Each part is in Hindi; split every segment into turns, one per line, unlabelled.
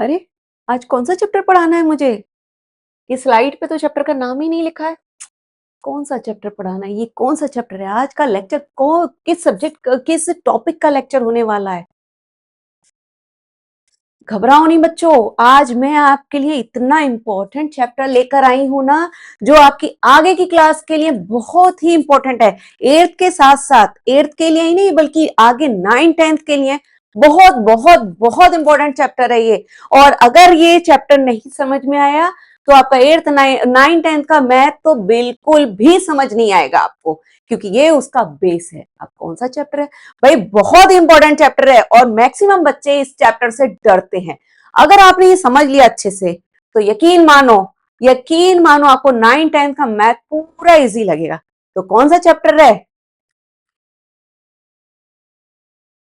अरे आज कौन सा चैप्टर पढ़ाना है मुझे? ये स्लाइड पे तो चैप्टर का नाम ही नहीं लिखा है। कौन सा चैप्टर पढ़ाना है? ये कौन सा चैप्टर है? आज का लेक्चर को किस सब्जेक्ट किस टॉपिक का लेक्चर होने वाला है? घबराओ नहीं बच्चों, आज मैं आपके लिए इतना इंपॉर्टेंट चैप्टर लेकर आई हूं ना, जो आपकी आगे की क्लास के लिए बहुत ही इंपॉर्टेंट है। एट्थ के साथ साथ, एट्थ के लिए ही नहीं बल्कि आगे 9th 10th के लिए बहुत बहुत बहुत इंपॉर्टेंट चैप्टर है ये। और अगर ये चैप्टर नहीं समझ में आया तो आपका एट्थ 9th 10th का मैथ तो बिल्कुल भी समझ नहीं आएगा आपको, क्योंकि ये उसका बेस है। अब कौन सा चैप्टर है भाई? बहुत इंपॉर्टेंट चैप्टर है और मैक्सिमम बच्चे इस चैप्टर से डरते हैं। अगर आपने ये समझ लिया अच्छे से तो यकीन मानो आपको 9th 10th का मैथ पूरा इजी लगेगा। तो कौन सा चैप्टर है?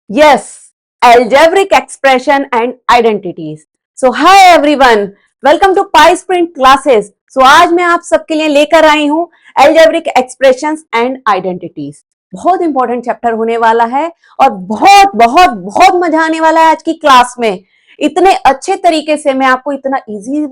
Yes, algebraic expression and identities. So hi everyone, welcome to Pi Sprint classes. So आज मैं आप सबके लिए लेकर आई हूं algebraic expressions and identities. बहुत इंपॉर्टेंट चैप्टर होने वाला है और बहुत बहुत बहुत मजा आने वाला है आज की क्लास में। इतने अच्छे तरीके से मैं आपको इतना इजी,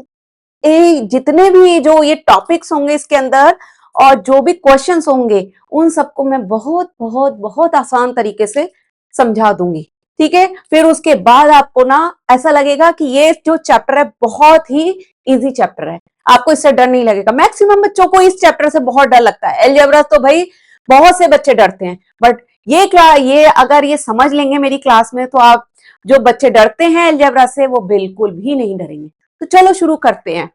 जितने भी जो ये टॉपिक्स होंगे इसके अंदर और जो भी क्वेश्चंस होंगे उन सबको मैं बहुत बहुत बहुत आसान तरीके से समझा दूंगी। ठीक है, फिर उसके बाद आपको ना ऐसा लगेगा कि ये जो चैप्टर है बहुत ही इजी चैप्टर है, आपको इससे डर नहीं लगेगा। मैक्सिमम बच्चों को इस चैप्टर से बहुत डर लगता है। अलजेब्रा तो भाई बहुत से बच्चे डरते हैं, बट ये अगर ये समझ लेंगे मेरी क्लास में तो आप, जो बच्चे डरते हैं अलजेब्रा से, वो बिल्कुल भी नहीं डरेंगे। तो चलो शुरू करते हैं।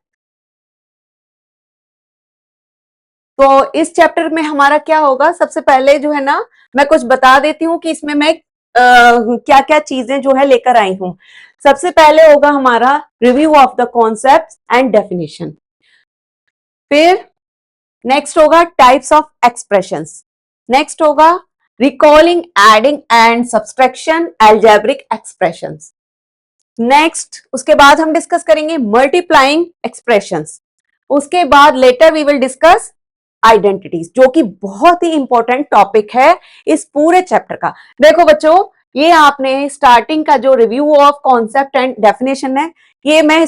तो इस चैप्टर में हमारा क्या होगा, सबसे पहले जो है ना, मैं कुछ बता देती हूँ कि इसमें मैं क्या क्या चीजें जो है लेकर आई हूँ। सबसे पहले होगा हमारा review of the concept and definition. फिर नेक्स्ट होगा टाइप्स ऑफ एक्सप्रेशंस। नेक्स्ट होगा recalling adding and subtraction algebraic expressions. Next उसके बाद हम डिस्कस करेंगे मल्टीप्लाइंग एक्सप्रेशंस। उसके बाद later we will discuss identities, जो कि बहुत ही इंपॉर्टेंट टॉपिक है इस पूरे चैप्टर का। देखो बच्चों, ये आपने स्टार्टिंग का जो review of concept and definition है, ये मैं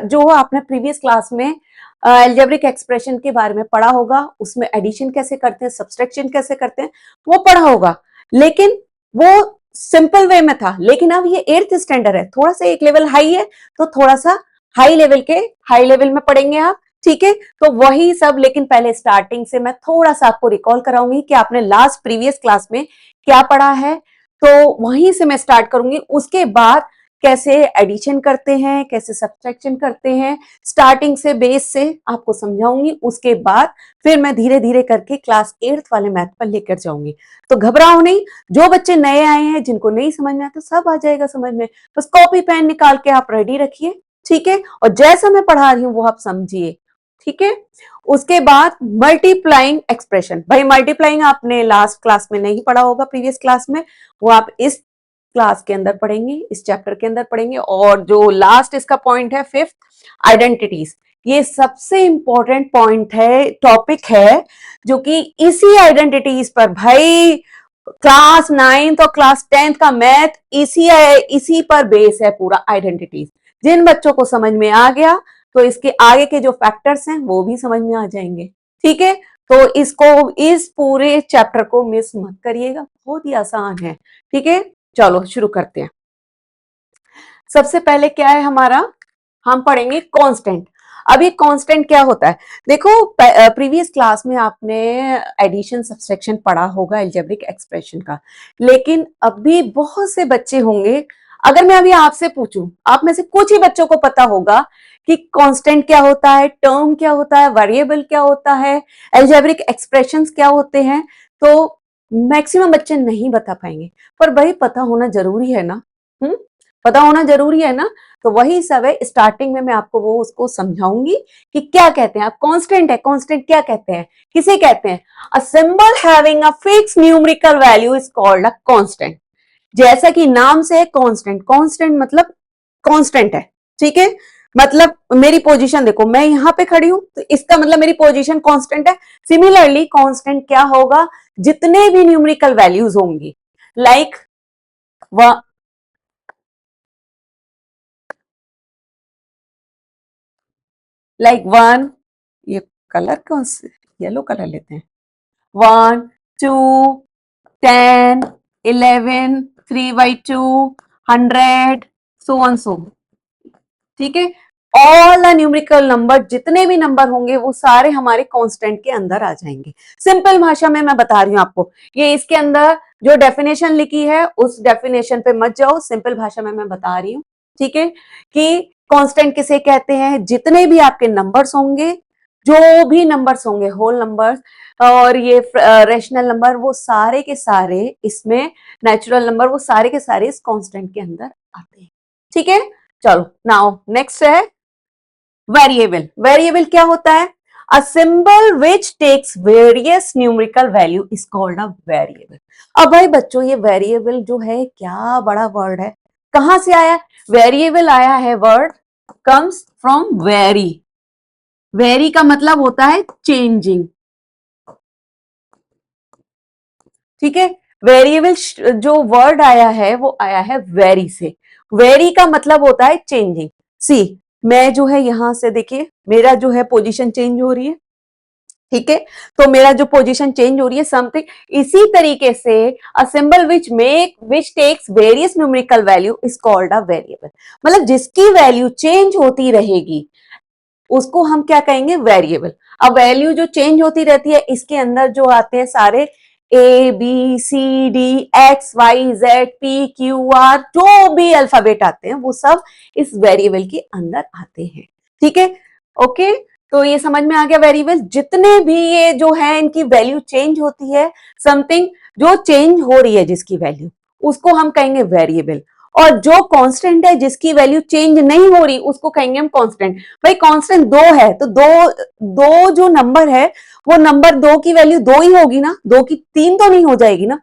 जो आपने प्रीवियस क्लास में एल्जेब्रिक एक्सप्रेशन के बारे में पढ़ा होगा, उसमें एडिशन कैसे करते हैं, सब्सट्रैक्शन कैसे करते हैं, वो पढ़ा होगा। लेकिन वो सिंपल वे में था। लेकिन अब ये एट्थ स्टैंडर्ड है, थोड़ा सा एक लेवल हाई है, तो थोड़ा सा हाई लेवल में पढ़ेंगे आप। ठीक है, तो वही सब, लेकिन पहले स्टार्टिंग से मैं थोड़ा सा आपको रिकॉल कराऊंगी कि आपने लास्ट प्रीवियस क्लास में क्या पढ़ा है। तो वहीं से मैं स्टार्ट करूंगी। उसके बाद कैसे एडिशन करते हैं, कैसे सब्ट्रैक्शन करते हैं, स्टार्टिंग से बेस से आपको समझाऊंगी। उसके बाद फिर मैं धीरे धीरे करके क्लास एट्थ वाले मैथ पर लेकर जाऊंगी। तो घबराओ नहीं, जो बच्चे नए आए हैं, जिनको नहीं समझ में आता, सब आ जाएगा समझ में। बस कॉपी पेन निकाल के आप रेडी रखिए। ठीक है, और जैसा मैं पढ़ा रही हूँ वो आप समझिए। ठीक है, उसके बाद मल्टीप्लाइंग एक्सप्रेशन। भाई मल्टीप्लाइंग आपने लास्ट क्लास में नहीं पढ़ा होगा, प्रीवियस क्लास में, वो आप इस क्लास के अंदर पढ़ेंगे, इस चैप्टर के अंदर पढ़ेंगे। और जो लास्ट इसका पॉइंट है, फिफ्थ, आइडेंटिटीज, ये सबसे इंपॉर्टेंट पॉइंट है, टॉपिक है, जो कि इसी आइडेंटिटीज पर भाई क्लास 9th और क्लास 10th का मैथ इसी पर बेस है पूरा, आइडेंटिटीज। जिन बच्चों को समझ में आ गया तो इसके आगे के जो फैक्टर्स हैं वो भी समझ में आ जाएंगे। ठीक है, तो इस पूरे चैप्टर को मिस मत करिएगा, बहुत ही आसान है। ठीक है, चलो शुरू करते हैं। सबसे पहले क्या है हमारा, हम पढ़ेंगे कांस्टेंट। अभी कांस्टेंट क्या होता है, देखो प्रीवियस क्लास में आपने एडिशन सब्सट्रैक्शन पढ़ा होगा अलजेब्रिक एक्सप्रेशन का। लेकिन अभी बहुत से बच्चे होंगे, अगर मैं अभी आपसे पूछूं, आप में से कुछ ही बच्चों को पता होगा कि कांस्टेंट क्या होता है, टर्म क्या होता है, वेरिएबल क्या होता है, अलजेब्रिक एक्सप्रेशंस क्या होते हैं। तो मैक्सिमम बच्चे नहीं बता पाएंगे, पर भाई पता होना जरूरी है ना। पता होना जरूरी है ना। तो वही सब है, स्टार्टिंग में मैं आपको वो उसको समझाऊंगी कि क्या कहते हैं। आप कांस्टेंट है, कांस्टेंट क्या कहते हैं, किसे कहते हैं? A symbol having a fix numerical value is called a constant. जैसा कि नाम से है कांस्टेंट, कांस्टेंट मतलब कांस्टेंट है। ठीक है, मतलब मेरी पोजीशन देखो, मैं यहां पे खड़ी हूं तो इसका मतलब मेरी पोजीशन कांस्टेंट है। सिमिलरली कांस्टेंट क्या होगा, जितने भी न्यूमेरिकल वैल्यूज होंगी, लाइक लाइक 1, ये कलर कौन से, येलो कलर लेते हैं, 1, 2, 10, 11, 3/2, 100, so on so, ठीक है। ऑल द न्यूमेरिकल नंबर, जितने भी नंबर होंगे वो सारे हमारे कांस्टेंट के अंदर आ जाएंगे। सिंपल भाषा में मैं बता रही हूं आपको, ये इसके अंदर जो डेफिनेशन लिखी है उस डेफिनेशन पे मत जाओ, सिंपल भाषा में मैं बता रही हूँ, ठीक है, कि कांस्टेंट किसे कहते हैं, जितने भी आपके नंबर्स होंगे, जो भी नंबर्स होंगे, होल नंबर्स और ये रेशनल नंबर, वो सारे के सारे इसमें, नेचुरल नंबर, वो सारे के सारे इस कांस्टेंट के अंदर आते हैं, ठीक है। चलो नाउ नेक्स्ट है वेरिएबल। वेरिएबल क्या होता है, a symbol which takes various numerical value is called a variable. अब भाई बच्चों, ये वेरिएबल जो है क्या बड़ा वर्ड है, कहां से आया, वेरिएबल आया है, word comes from very, very का मतलब होता है चेंजिंग, ठीक है। वेरिएबल जो वर्ड आया है वो आया है वेरी से, वेरी का मतलब होता है चेंजिंग। सी, मैं जो है यहां से देखिए, मेरा जो है पोजीशन चेंज हो रही है, ठीक है, तो मेरा जो पोजीशन चेंज हो रही है समथिंग, इसी तरीके से a symbol which takes various numerical value is called a variable, मतलब जिसकी वैल्यू चेंज होती रहेगी उसको हम क्या कहेंगे, वेरिएबल। अब वैल्यू जो चेंज होती रहती है, इसके अंदर जो आते हैं सारे ABCD XYZ PQR, जो भी अल्फाबेट आते हैं वो सब इस वेरिएबल के अंदर आते हैं, ठीक है। ओके, तो ये समझ में आ गया, वेरिएबल जितने भी ये जो है इनकी वैल्यू चेंज होती है, समथिंग जो चेंज हो रही है जिसकी वैल्यू, उसको हम कहेंगे वेरिएबल। और जो कांस्टेंट है जिसकी वैल्यू चेंज नहीं हो रही उसको कहेंगे हम कांस्टेंट। भाई कांस्टेंट दो है तो दो दो जो नंबर है वो नंबर दो की वैल्यू दो ही होगी ना, दो की तीन तो नहीं हो जाएगी ना,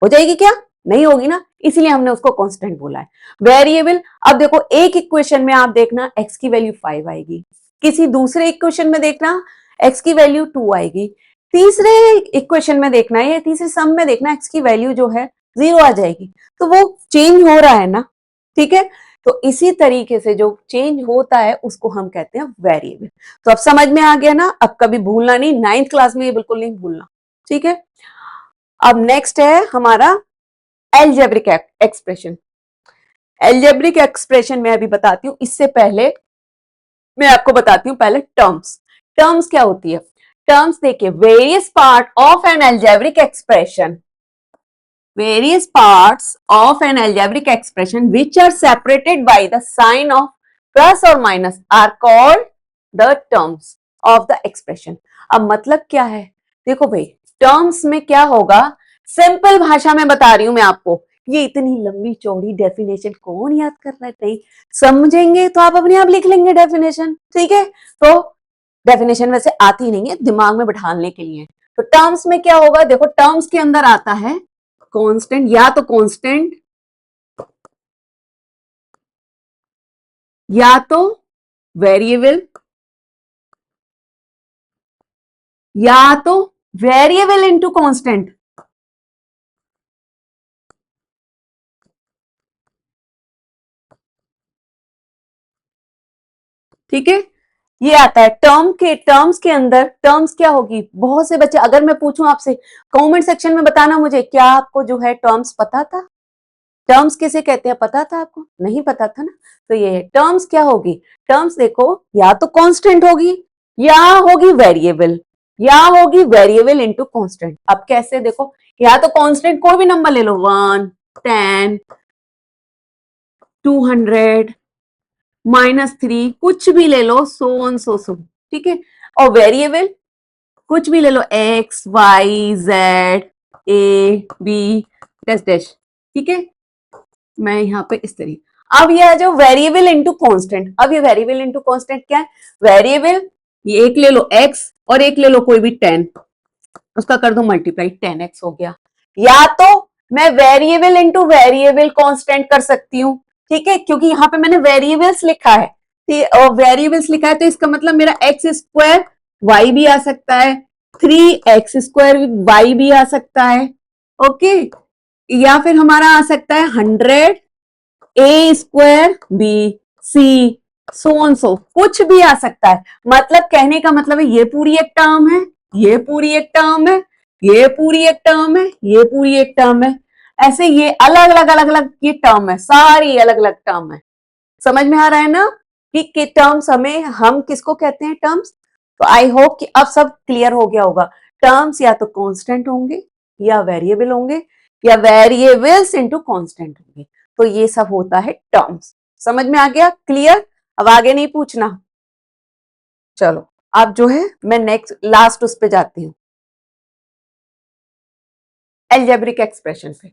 हो जाएगी क्या, नहीं होगी ना, इसलिए हमने उसको कांस्टेंट बोला है वेरिएबल। अब देखो एक इक्वेशन में आप देखना x की वैल्यू 5 आएगी, किसी दूसरे इक्वेशन में देखना x की वैल्यू 2 आएगी, तीसरे इक्वेशन में देखना, ये तीसरे सम में देखना x की वैल्यू जो है 0 आ जाएगी, तो वो चेंज हो रहा है ना, ठीक है। तो इसी तरीके से जो चेंज होता है उसको हम कहते हैं वेरिएबल। तो अब समझ में आ गया ना, अब कभी भूलना नहीं, 9th क्लास में ये बिल्कुल नहीं भूलना, ठीक है। अब नेक्स्ट है हमारा एल्जेब्रिक एक्सप्रेशन। एल्जेब्रिक एक्सप्रेशन में अभी बताती हूं, इससे पहले मैं आपको बताती हूं पहले टर्म्स। टर्म्स क्या होती है, टर्म्स देखिए, various part of N algebraic expression, various parts of an algebraic expression which are separated by the sign of plus or minus are called the terms of the expression। अब मतलब क्या है, देखो भाई टर्म्स में क्या होगा, सिंपल भाषा में बता रही हूं मैं आपको, ये इतनी लंबी चौड़ी डेफिनेशन कौन याद कर रहा है, नहीं समझेंगे तो आप अपने आप लिख लेंगे डेफिनेशन, ठीक है। तो डेफिनेशन वैसे आती नहीं है, दिमाग में बिठाने के लिए। तो टर्म्स में क्या होगा, देखो टर्म्स के अंदर आता है कांस्टेंट, या तो कांस्टेंट या तो वेरिएबल या तो वेरिएबल इनटू कांस्टेंट, ठीक है। ये आता है टर्म्स के अंदर, टर्म्स क्या होगी, बहुत से बच्चे, अगर मैं पूछूं आपसे कमेंट सेक्शन में बताना मुझे, क्या आपको जो है टर्म्स पता था, टर्म्स किसे कहते हैं पता था आपको, नहीं पता था ना। तो ये टर्म्स क्या होगी, टर्म्स देखो या तो कांस्टेंट होगी या होगी वेरिएबल, या होगी वेरिएबल इनटू कांस्टेंट। अब कैसे देखो, या तो कांस्टेंट कोई भी नंबर ले लो, 1, 10, 200, -3, कुछ भी ले लो, सो ऑन सो, ठीक है। और वेरिएबल कुछ भी ले लो, XYZ A B dash dash, ठीक है। मैं यहाँ पे इस तरीके, अब ये आ जाओ वेरिएबल इनटू कांस्टेंट। अब ये वेरिएबल इनटू कांस्टेंट क्या है, वेरिएबल ये एक ले लो x और एक ले लो कोई भी 10, उसका कर दो मल्टीप्लाई, 10x हो गया। या तो मैं वेरिएबल इनटू वेरिएबल कांस्टेंट कर सकती हूँ, ठीक है, क्योंकि यहाँ पे मैंने वेरिएबल्स लिखा है, वेरिएबल्स लिखा है तो इसका मतलब मेरा x स्क्वायर y भी आ सकता है, 3x स्क्वायर y भी आ सकता है, ओके। या फिर हमारा आ सकता है 100 A square B C so on so, कुछ भी आ सकता है। मतलब कहने का मतलब है ये पूरी एक टर्म है, ये पूरी एक टर्म है, ये पूरी एक टर्म है, ये पूरी एक टर्म है, ऐसे ये अलग अलग अलग अलग ये टर्म है, सारी अलग अलग टर्म है। समझ में आ रहा है ना कि टर्म्स हमें, हम किसको कहते हैं टर्म्स। तो आई होप कि अब सब क्लियर हो गया होगा। टर्म्स या तो कांस्टेंट होंगे, या वेरिएबल होंगे, या वेरिएबल्स इनटू कांस्टेंट होंगे। तो ये सब होता है टर्म्स। समझ में आ गया, क्लियर। अब आगे नहीं पूछना। चलो अब जो है मैं नेक्स्ट लास्ट उस पे जाती हूँ, एल्जेब्रिक एक्सप्रेशन पे।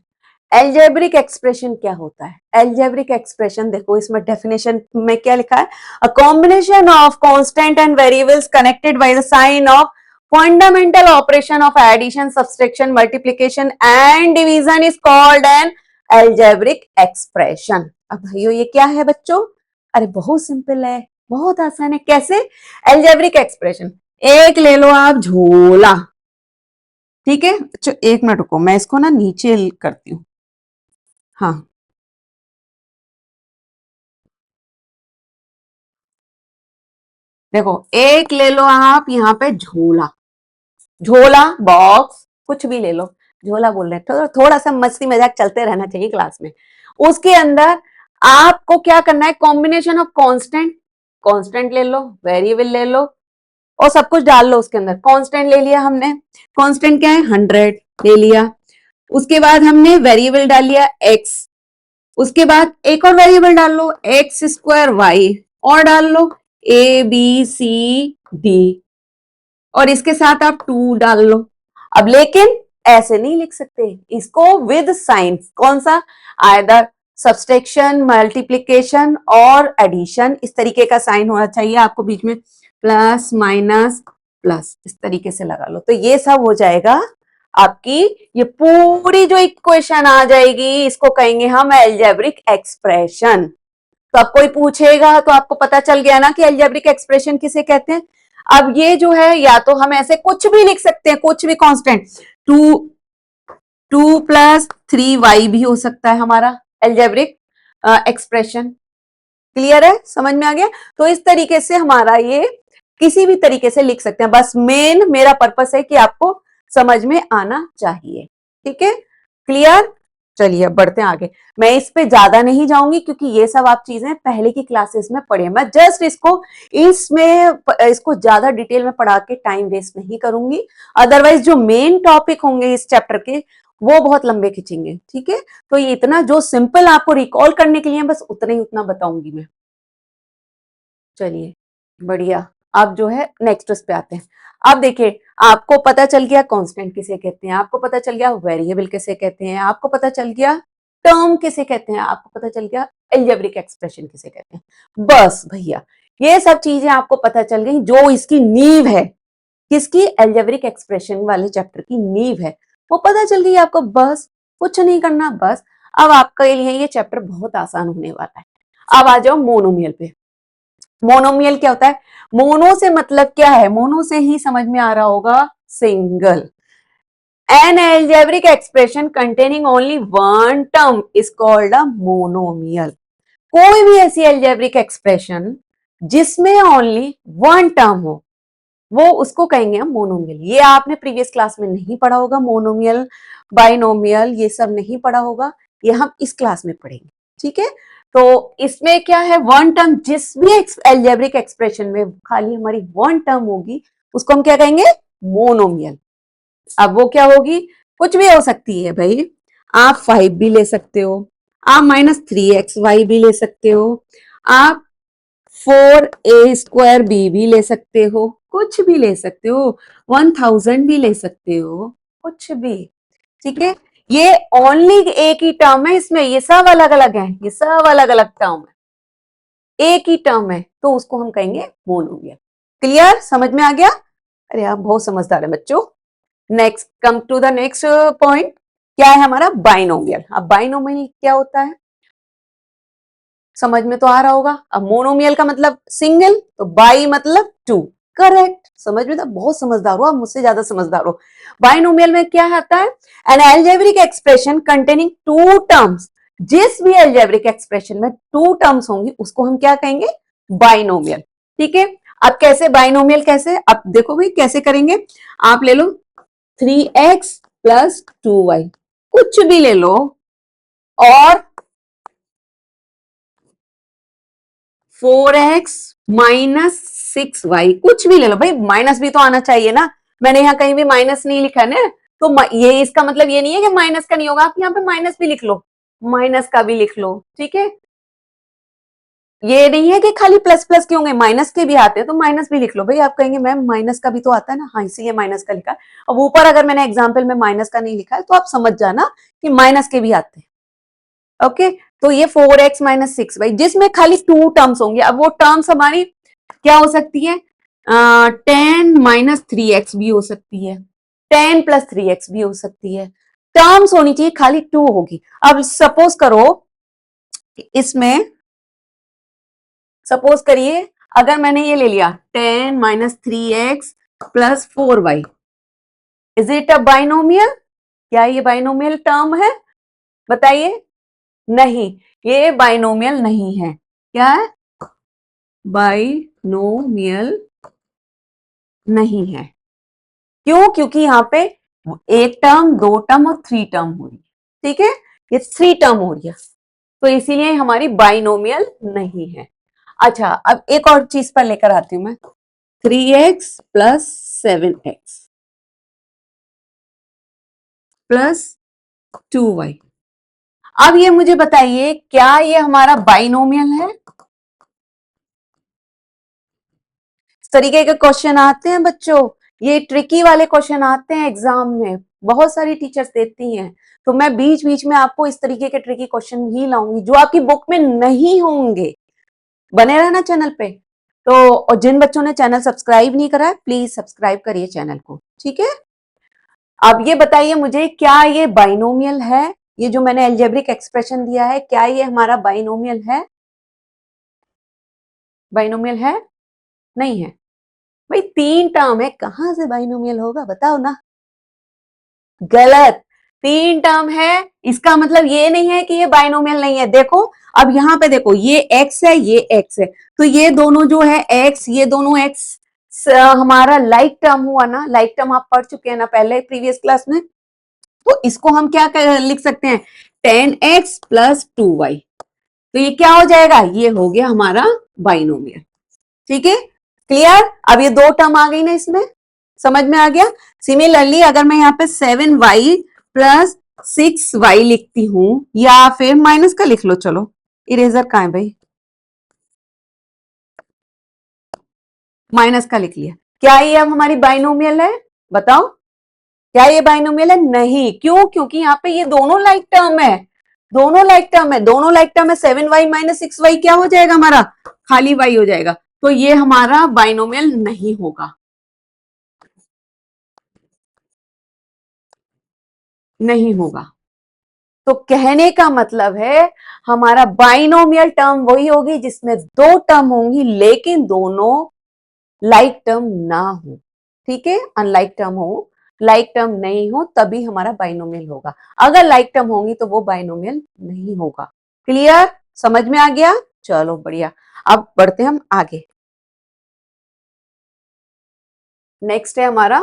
एल्जेब्रिक एक्सप्रेशन क्या होता है? एल्जेब्रिक एक्सप्रेशन देखो, इसमें डेफिनेशन में क्या लिखा है, a combination of constant and variables connected by the sign of fundamental operation of addition, subtraction, multiplication and division is called an algebraic expression. अब भाइयों ये क्या है बच्चों? अरे बहुत सिंपल है, बहुत आसान है। कैसे? एल्जेब्रिक एक्सप्रेशन, एक ले लो आप झोला, ठीक है। अच्छा एक मिनट रुको, मैं इसको ना नीचे करती हूँ। हाँ देखो, एक ले लो आप यहाँ पे झोला, झोला बॉक्स कुछ भी ले लो, झोला बोल रहे हैं तो थोड़ा सा मस्ती मजाक चलते रहना चाहिए क्लास में। उसके अंदर आपको क्या करना है, कॉम्बिनेशन ऑफ कांस्टेंट, कांस्टेंट ले लो, वेरिएबल ले लो और सब कुछ डाल लो उसके अंदर। कांस्टेंट ले लिया हमने, कांस्टेंट क्या है 100 ले लिया। उसके बाद हमने वेरिएबल डाल लिया x, उसके बाद एक और वेरिएबल डाल लो एक्स स्क्वायर वाई, और डाल लो ए बी सी डी, और इसके साथ आप 2 डाल लो। अब लेकिन ऐसे नहीं लिख सकते इसको, विद साइन। कौन सा? आइदर सब्सट्रैक्शन, मल्टीप्लिकेशन और एडिशन, इस तरीके का साइन होना चाहिए आपको बीच में, प्लस माइनस प्लस, इस तरीके से लगा लो। तो ये सब हो जाएगा आपकी, ये पूरी जो इक्वेशन आ जाएगी, इसको कहेंगे हम एल्जेब्रिक एक्सप्रेशन। तो अब कोई पूछेगा तो आपको पता चल गया ना कि एल्जेब्रिक एक्सप्रेशन किसे कहते हैं। अब ये जो है, या तो हम ऐसे कुछ भी लिख सकते हैं, कुछ भी कांस्टेंट, 2 + 3y भी हो सकता है हमारा एल्जेब्रिक एक्सप्रेशन। क्लियर है, समझ में आ गया। तो इस तरीके से हमारा ये किसी भी तरीके से लिख सकते हैं, बस मेन मेरा पर्पस है कि आपको समझ में आना चाहिए। ठीक है, क्लियर। चलिए अब बढ़ते हैं आगे। मैं इस पे ज्यादा नहीं जाऊंगी क्योंकि ये सब आप चीजें पहले की क्लासेस में पढ़े। मैं जस्ट इसको ज्यादा डिटेल में पढ़ा के टाइम वेस्ट नहीं करूंगी। अदरवाइज जो मेन टॉपिक होंगे इस चैप्टर के वो बहुत लंबे खिंचेंगे। ठीक है, तो ये इतना जो सिंपल आपको रिकॉल करने के लिए बस उतना ही उतना बताऊंगी मैं। चलिए बढ़िया। अब जो है नेक्स्ट उस पे आते हैं। अब देखिए, आपको पता चल गया कांस्टेंट किसे कहते हैं, आपको पता चल गया वेरिएबल किसे कहते हैं, आपको पता चल गया टर्म किसे कहते हैं, आपको पता चल गया एल्जेब्रिक एक्सप्रेशन किसे कहते हैं। बस भैया ये सब चीजें आपको पता चल गई, जो इसकी नींव है, किसकी? एल्जेब्रिक एक्सप्रेशन वाले चैप्टर की नींव है, वो पता चल गई आपको। बस कुछ नहीं करना, बस अब आपके लिए ये चैप्टर बहुत आसान होने वाला है। अब आ जाओ मोनोमियल पे। मोनोमियल क्या होता है? मोनो से मतलब क्या है? मोनो से ही समझ में आ रहा होगा, single. An algebraic expression containing only one term is called a monomial. कोई भी ऐसी algebraic expression जिसमें only one term हो, वो उसको कहेंगे हम मोनोमियल। ये आपने प्रीवियस क्लास में नहीं पढ़ा होगा, मोनोमियल, बाइनोमियल, ये सब नहीं पढ़ा होगा, ये हम इस क्लास में पढ़ेंगे। ठीक है, तो इसमें क्या है, वन टर्म, जिस भी एल्जेब्रिक एक्सप्रेशन में खाली हमारी वन टर्म होगी उसको हम क्या कहेंगे? मोनोमियल। अब वो क्या होगी? कुछ भी हो सकती है भाई, आप 5 भी ले सकते हो, आप -3xy भी ले सकते हो, आप 4a² b भी ले सकते हो, कुछ भी ले सकते हो, 1000 भी ले सकते हो, कुछ भी। ठीक है, ये ओनली एक ही टर्म है इसमें, ये सब अलग अलग है, ये सब अलग अलग टर्म है, एक ही टर्म है, तो उसको हम कहेंगे मोनोमियल। क्लियर, समझ में आ गया? अरे आप बहुत समझदार है बच्चों। Next, come to the next point, क्या है हमारा? बाइनोमियल। अब बाइनोमियल क्या होता है समझ में तो आ रहा होगा। अब मोनोमियल का मतलब सिंगल, तो बाई मतलब 2। करेक्ट, समझ में तो बहुत समझदार हो आप, मुझसे ज्यादा समझदार हो। बाइनोमियल में क्या आता है? N algebraic expression containing 2 terms. जिस भी एल्जेब्रिक एक्सप्रेशन में 2 टर्म्स होंगी उसको हम क्या कहेंगे? बाइनोमियल। ठीक है, अब कैसे बाइनोमियल, कैसे, अब देखो भाई कैसे करेंगे। आप ले लो 3x प्लस 2y, कुछ भी ले लो, और 4x माइनस 6y, कुछ भी ले लो भाई, माइनस भी तो आना चाहिए ना, मैंने यहाँ कहीं भी माइनस नहीं लिखा है ना, तो ये इसका मतलब ये नहीं है कि माइनस का नहीं होगा, आप यहाँ पे माइनस भी लिख लो, माइनस का भी लिख लो, ठीक है। ये नहीं है कि खाली प्लस प्लस के होंगे, माइनस के भी आते हैं, तो माइनस भी लिख लो भाई। आप कहेंगे मैम माइनस का भी तो आता है ना, हाँ इसीलिए माइनस का लिखा है। अब ऊपर अगर मैंने एग्जाम्पल में माइनस का नहीं लिखा है तो आप समझ जाना कि माइनस के भी आते हैं। ओके, तो ये 4x माइनस 6y, जिसमें खाली 2 टर्म्स होंगे। अब वो टर्म्स हमारी क्या हो सकती है, 10 माइनस 3x भी हो सकती है, 10 प्लस 3x भी हो सकती है, टर्म्स होनी चाहिए, खाली 2 होगी। अब सपोज करो इसमें, सपोज करिए अगर मैंने ये ले लिया 10 minus 3x plus 4y, is it a binomial? क्या ये बाइनोमियल टर्म है? बताइए। नहीं, ये बाइनोमियल नहीं है। क्या है? बाइनोमियल नहीं है। क्यों? क्योंकि यहां पे एक टर्म, दो टर्म और 3 टर्म हो रही है। ठीक है, ये 3 टर्म हो रही है, तो इसीलिए हमारी बाइनोमियल नहीं है। अच्छा, अब एक और चीज पर लेकर आती हूं मैं, 3x plus 7x plus 2y। अब ये मुझे बताइए, क्या ये हमारा बाइनोमियल है? इस तरीके के क्वेश्चन आते हैं बच्चों, ये ट्रिकी वाले क्वेश्चन आते हैं एग्जाम में, बहुत सारी टीचर्स देती हैं, तो मैं बीच बीच में आपको इस तरीके के ट्रिकी क्वेश्चन ही लाऊंगी जो आपकी बुक में नहीं होंगे। बने रहना चैनल पे। तो और जिन बच्चों ने चैनल सब्सक्राइब नहीं करा है, प्लीज सब्सक्राइब करिए चैनल को, ठीक है। अब ये बताइए मुझे, क्या ये बाइनोमियल है? ये जो मैंने एल्जेब्रिक एक्सप्रेशन दिया है, क्या ये हमारा बाइनोमियल है? बाइनोमियल है? नहीं है भाई, 3 टर्म है, कहां से बाइनोमियल होगा बताओ ना। गलत, 3 टर्म है, इसका मतलब ये नहीं है कि ये बाइनोमियल नहीं है। देखो, अब यहां पे देखो, ये x है, ये x है, तो ये दोनों जो है x, ये दोनों x हमारा लाइक टर्म हुआ ना, लाइक टर्म आप पढ़ चुके हैं ना पहले प्रीवियस क्लास में, तो इसको हम क्या लिख सकते हैं, 10x प्लस 2y, तो ये क्या हो जाएगा, ये हो गया हमारा बाइनोमियल। ठीक है, क्लियर। अब ये 2 टर्म आ गई ना इसमें, समझ में आ गया। सिमिलरली अगर मैं यहाँ पे 7y प्लस 6y लिखती हूं, या फिर माइनस का लिख लो, चलो इरेजर कहां है भाई, माइनस का लिख लिया, क्या ये अब हमारी बाइनोमियल है? बताओ, क्या ये बाइनोमियल है? नहीं। क्यों? क्योंकि यहाँ पे ये दोनों लाइक टर्म है, दोनों लाइक टर्म है, दोनों लाइक टर्म है। 7y माइनस 6y क्या हो जाएगा हमारा, खाली y हो जाएगा, तो ये हमारा बाइनोमियल नहीं होगा, नहीं होगा। तो कहने का मतलब है हमारा बाइनोमियल टर्म वही होगी जिसमें 2 टर्म होंगी लेकिन दोनों लाइक टर्म ना हो। ठीक है, अनलाइक टर्म हो, लाइक टर्म नहीं हो तभी हमारा बाइनोमियल होगा, अगर लाइक टर्म होंगी तो वो बाइनोमियल नहीं होगा। क्लियर, समझ में आ गया? चलो बढ़िया, अब बढ़ते हैं हम आगे। नेक्स्ट है हमारा,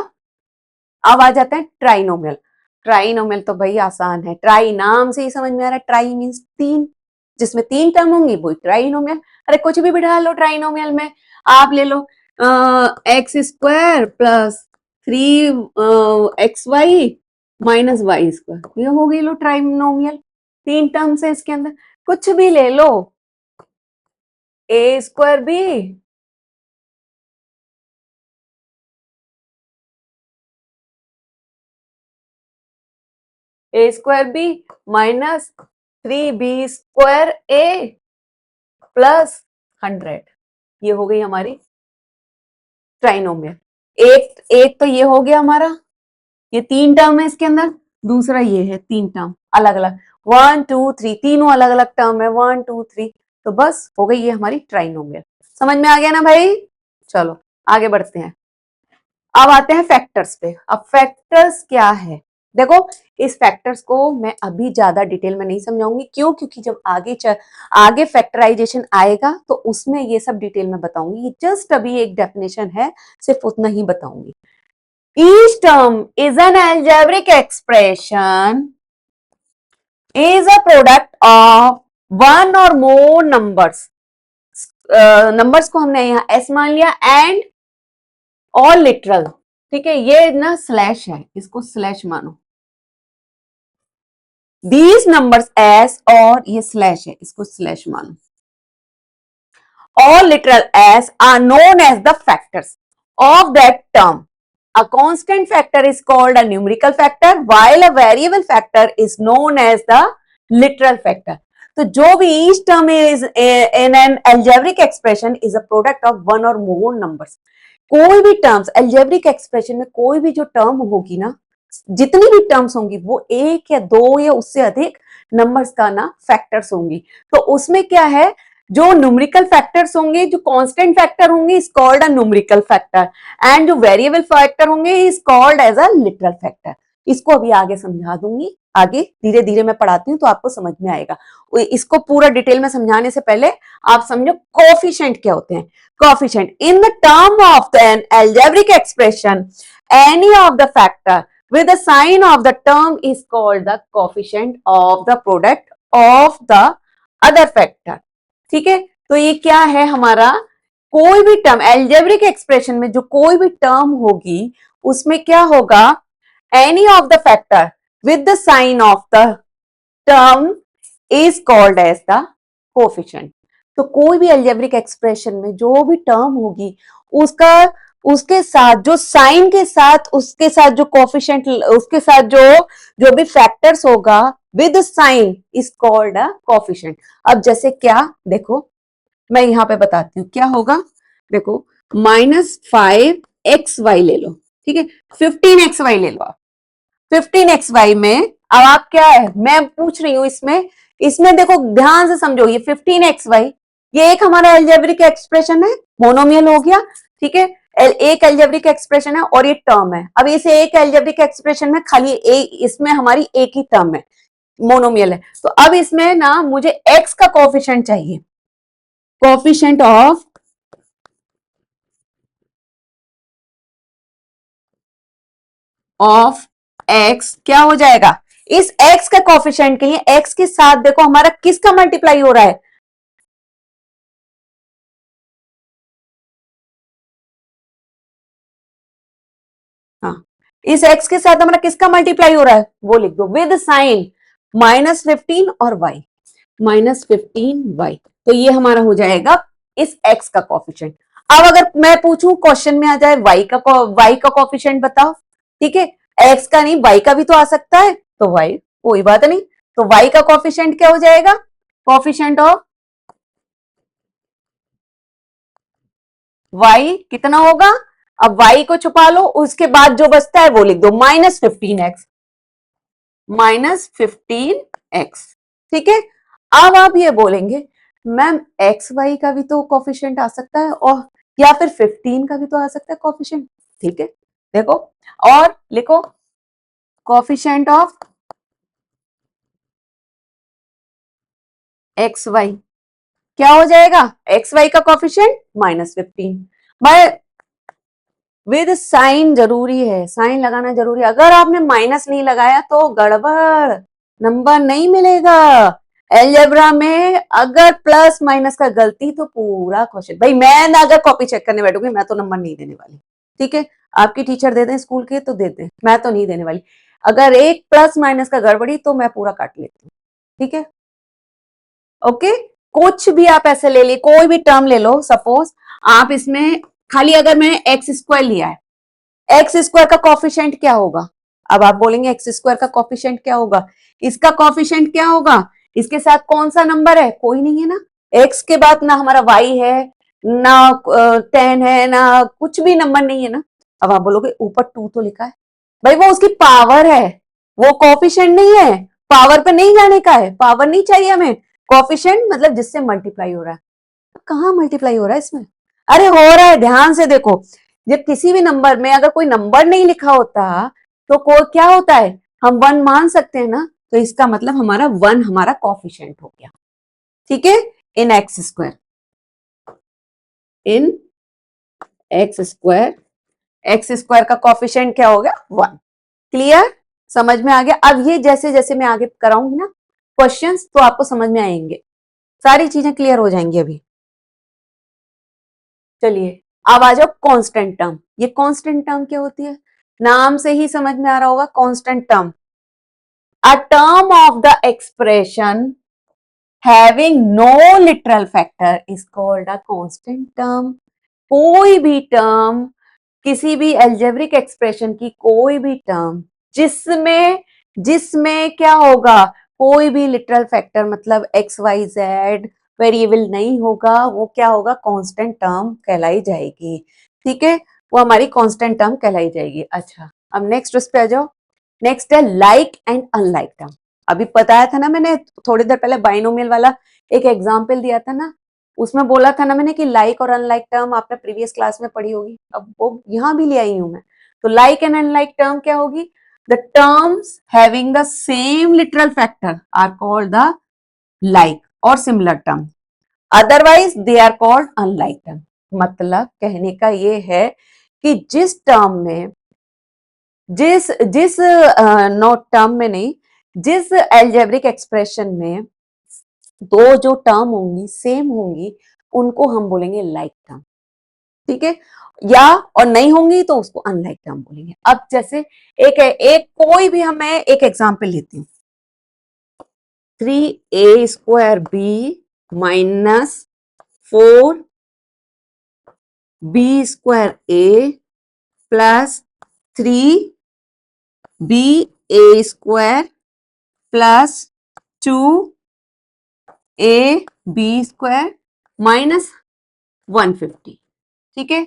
अब आ जाता है ट्राइनोमियल। ट्राइनोमियल तो भाई आसान है, ट्राई नाम से ही समझ में आ रहा है, ट्राई मीन्स 3, जिसमें 3 टर्म होंगी वो ट्राइनोमियल। अरे कुछ भी बिठा लो ट्राइनोमियल में, आप ले लो x square plus 3xy minus y square, ये हो गई लो ट्राइनोमियल। 3 टर्म्स है इसके अंदर, कुछ भी ले लो, ए स्क्वायर भी a square b minus 3b square a plus 100, ये हो गई हमारी ट्राइनोमियल। एक एक तो ये हो गया हमारा, ये 3 टर्म है इसके अंदर, दूसरा ये है 3 टर्म अलग अलग, 1 2 3, तीनों अलग अलग टर्म है, 1 2 3, तो बस हो गई ये हमारी ट्राइनोमियल। समझ में आ गया ना भाई? चलो आगे बढ़ते हैं। अब आते हैं फैक्टर्स पे। अब फैक्टर्स क्या है, देखो इस फैक्टर्स को मैं अभी ज्यादा डिटेल में नहीं समझाऊंगी, क्यों? क्योंकि जब आगे फैक्टराइजेशन आएगा तो उसमें ये सब डिटेल में बताऊंगी। ये जस्ट अभी एक डेफिनेशन है, सिर्फ उतना ही बताऊंगी। Each term is an algebraic expression is a product of one or more numbers. Numbers को हमने यहाँ एस मान लिया, एंड और लिटरल, ठीक है, ये ना स्लैश है, इसको स्लैश मानो। दीज नंबर्स एस और ये स्लैश है, इसको स्लैश मानो। All literal s are known as the factors of that term. A constant factor is called a numerical factor, while a variable factor is known as the literal factor. तो जो भी each term is in an algebraic expression is a product of one or more numbers. कोई भी टर्म्स algebraic expression में कोई भी जो टर्म होगी ना, जितनी भी टर्म्स होंगी वो एक या दो या उससे अधिक नंबर्स का ना फैक्टर्स होंगी। तो उसमें क्या है, जो न्यूमेरिकल फैक्टर्स होंगे, जो कांस्टेंट फैक्टर होंगे is called a numerical factor, and जो वेरिएबल फैक्टर होंगे is called as a literal factor. इसको अभी आगे समझा दूंगी, आगे धीरे धीरे मैं पढ़ाती हूँ तो आपको समझ में आएगा। इसको पूरा डिटेल में समझाने से पहले आप समझो कोफिशिएंट क्या होते हैं। Coefficient in the term of N algebraic expression any of the factor with the sign of the term is called the coefficient of the product of the other factor. ठीक है, तो ये क्या है हमारा, कोई भी टर्म एल्जेब्रिक एक्सप्रेशन में जो कोई भी टर्म होगी उसमें क्या होगा, any of the factor with the sign of the term is called as the coefficient. तो कोई भी एल्जेब्रिक एक्सप्रेशन में जो भी टर्म होगी उसका उसके साथ जो साइन के साथ उसके साथ जो कोफिशिएंट उसके साथ जो भी फैक्टर्स होगा with sign is called a coefficient. अब जैसे क्या, देखो मैं यहां पे बताती हूँ क्या होगा। देखो -5xy ले लो, ठीक है, 15xy ले लो आप। 15xy में अब आप क्या है, मैं पूछ रही हूं इसमें देखो ध्यान से समझो, ये 15xy ये एक हमारा एल्जेब्रिक एक्सप्रेशन है, मोनोमियल हो गया, ठीक है, एक एल्जेब्रिक एक्सप्रेशन है और ये टर्म है। अब इसे एक एल्जेब्रिक एक्सप्रेशन में खाली इसमें हमारी एक ही टर्म है, मोनोमियल है। तो अब इसमें ना मुझे x का कोफिशिएंट चाहिए, कोफिशिएंट ऑफ x क्या हो जाएगा, इस x का कोफिशिएंट के लिए x के साथ देखो हमारा किसका मल्टीप्लाई हो रहा है, हाँ, इस x के साथ हमारा किसका मल्टीप्लाई हो रहा है वो लिख दो, विद साइन -15 और y, -15y। तो ये हमारा हो जाएगा इस x का कोफिशिएंट। अब अगर मैं पूछूं क्वेश्चन में आ जाए y का कोफिशिएंट बताओ, ठीक है, x का नहीं y का भी तो आ सकता है, तो y कोई बात नहीं, तो y का कोफिशिएंट क्या हो जाएगा, कोफिशिएंट ऑफ y कितना होगा, अब y को छुपा लो, उसके बाद जो बचता है वो लिख दो -15x, -15x, ठीक है। अब आप ये बोलेंगे मैम एक्स वाई का भी तो कोफिशिएंट आ सकता है, और या फिर 15 का भी तो आ सकता है कोफिशिएंट, ठीक है, देखो और लिखो कोफिशिएंट ऑफ एक्स वाई क्या हो जाएगा, एक्स वाई का कोफिशिएंट -15। मैं विद साइन जरूरी है, साइन लगाना जरूरी है, अगर आपने माइनस नहीं लगाया तो गड़बड़, नंबर नहीं मिलेगा। एलजेब्रा में अगर प्लस माइनस का गलती तो पूरा क्वेश्चन, भाई मैं ना अगर कॉपी चेक करने बैठूंगी मैं तो नंबर नहीं देने वाली, ठीक है, आपकी टीचर दे दें स्कूल के तो दे दें, मैं तो नहीं देने वाली। अगर एक प्लस माइनस का गड़बड़ी तो मैं पूरा काट लेती हूँ, ठीक है, ओके। कुछ भी आप ऐसे ले ली, कोई भी टर्म ले लो, सपोज आप इसमें खाली अगर मैंने एक्स स्क्वायर लिया है, एक्स स्क्वायर का कॉफिशिएंट क्या होगा, अब आप बोलेंगे एक्स स्क्वायर का कॉफिशिएंट क्या होगा, इसका कॉफिशिएंट क्या होगा, इसके साथ कौन सा नंबर है, कोई नहीं है ना, एक्स के बाद ना हमारा वाई है ना 10 है ना कुछ भी नंबर नहीं है ना। अब आप बोलोगे ऊपर 2 तो लिखा है, भाई वो उसकी पावर है, वो कॉफिशिएंट नहीं है, पावर पे नहीं जाने का है, पावर नहीं चाहिए हमें, कॉफिशिएंट मतलब जिससे मल्टीप्लाई हो रहा है। कहाँ मल्टीप्लाई हो रहा है इसमें, अरे हो रहा है, ध्यान से देखो, जब किसी भी नंबर में अगर कोई नंबर नहीं लिखा होता तो क्या होता है, हम 1 मान सकते हैं ना, तो इसका मतलब हमारा 1 हमारा कोफिशिएंट हो गया। ठीक है, इन एक्स स्क्वायर, इन एक्स स्क्वायर का कोफिशिएंट क्या हो गया 1। क्लियर, समझ में आ गया। अब ये जैसे जैसे मैं आगे कराऊंगी ना क्वेश्चंस, तो आपको समझ में आएंगे, सारी चीजें क्लियर हो जाएंगी अभी। चलिए अब आ जाओ कांस्टेंट टर्म। ये कांस्टेंट टर्म क्या होती है, नाम से ही समझ में आ रहा होगा, constant term, a term of the expression having no literal factor is called a constant term. कोई भी टर्म, किसी भी एल्जेब्रिक एक्सप्रेशन की कोई भी टर्म जिसमें जिसमें क्या होगा, कोई भी लिटरल फैक्टर मतलब एक्स वाई जेड वेरिएबल नहीं होगा, वो क्या होगा, कांस्टेंट टर्म कहलाई जाएगी। ठीक है, वो हमारी कांस्टेंट टर्म कहलाई जाएगी। अच्छा, अब नेक्स्ट उस पे आ जाओ। नेक्स्ट है लाइक एंड अनलाइक टर्म। अभी बताया था ना मैंने थोड़ी देर पहले, बाइनोमियल वाला एक एग्जाम्पल दिया था ना, उसमें बोला था ना मैंने कि लाइक और अनलाइक टर्म आपने प्रीवियस क्लास में पढ़ी होगी, अब वो यहां भी ले आई हूं मैं। तो लाइक एंड अनलाइक टर्म क्या होगी, the terms having the same literal factor are called the like और similar term, otherwise they are called unlike term. मतलब कहने का ये है कि जिस टर्म में, जिस जिस नोट टर्म में नहीं, जिस एल्जेब्रिक एक्सप्रेशन में दो जो टर्म होंगी सेम होंगी, उनको हम बोलेंगे लाइक टर्म। ठीक है, या और नहीं होंगी तो उसको अनलाइक टर्म बोलेंगे। अब जैसे एक कोई भी, हमें एक एग्जांपल लेती हूँ, 3a² minus 4b² plus 3ba² plus 2ab² minus 150। ठीक है,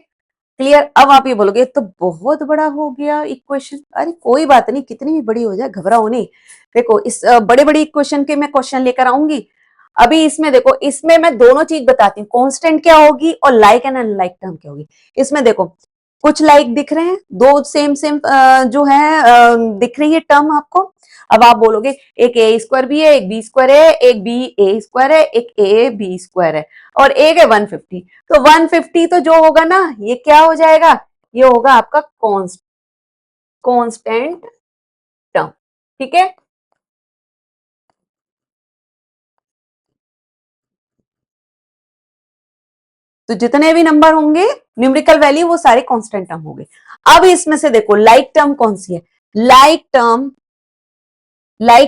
क्लियर। अब आप ये बोलोगे तो बहुत बड़ा हो गया इक्वेशन। अरे कोई बात नहीं, कितनी भी बड़ी हो जाए घबराओ नहीं। देखो इस बड़े बड़ी इक्वेशन के मैं क्वेश्चन लेकर आऊंगी। अभी इसमें देखो, इसमें मैं दोनों चीज बताती हूँ, कांस्टेंट क्या होगी और लाइक एंड अनलाइक टर्म क्या होगी। इसमें देखो कुछ लाइक दिख रहे हैं, दो सेम सेम जो है दिख रही है टर्म आपको। अब आप बोलोगे एक a² भी है, एक b² है, एक ba² है, एक ab² है, और एक है 150। तो 150 तो जो होगा ना, ये क्या हो जाएगा, ये होगा आपका कांस्टेंट टर्म। ठीक है, तो जितने भी नंबर होंगे न्यूमेरिकल वैल्यू, वो सारे कांस्टेंट टर्म होंगे। अब इसमें से देखो लाइक टर्म कौन सी है, लाइक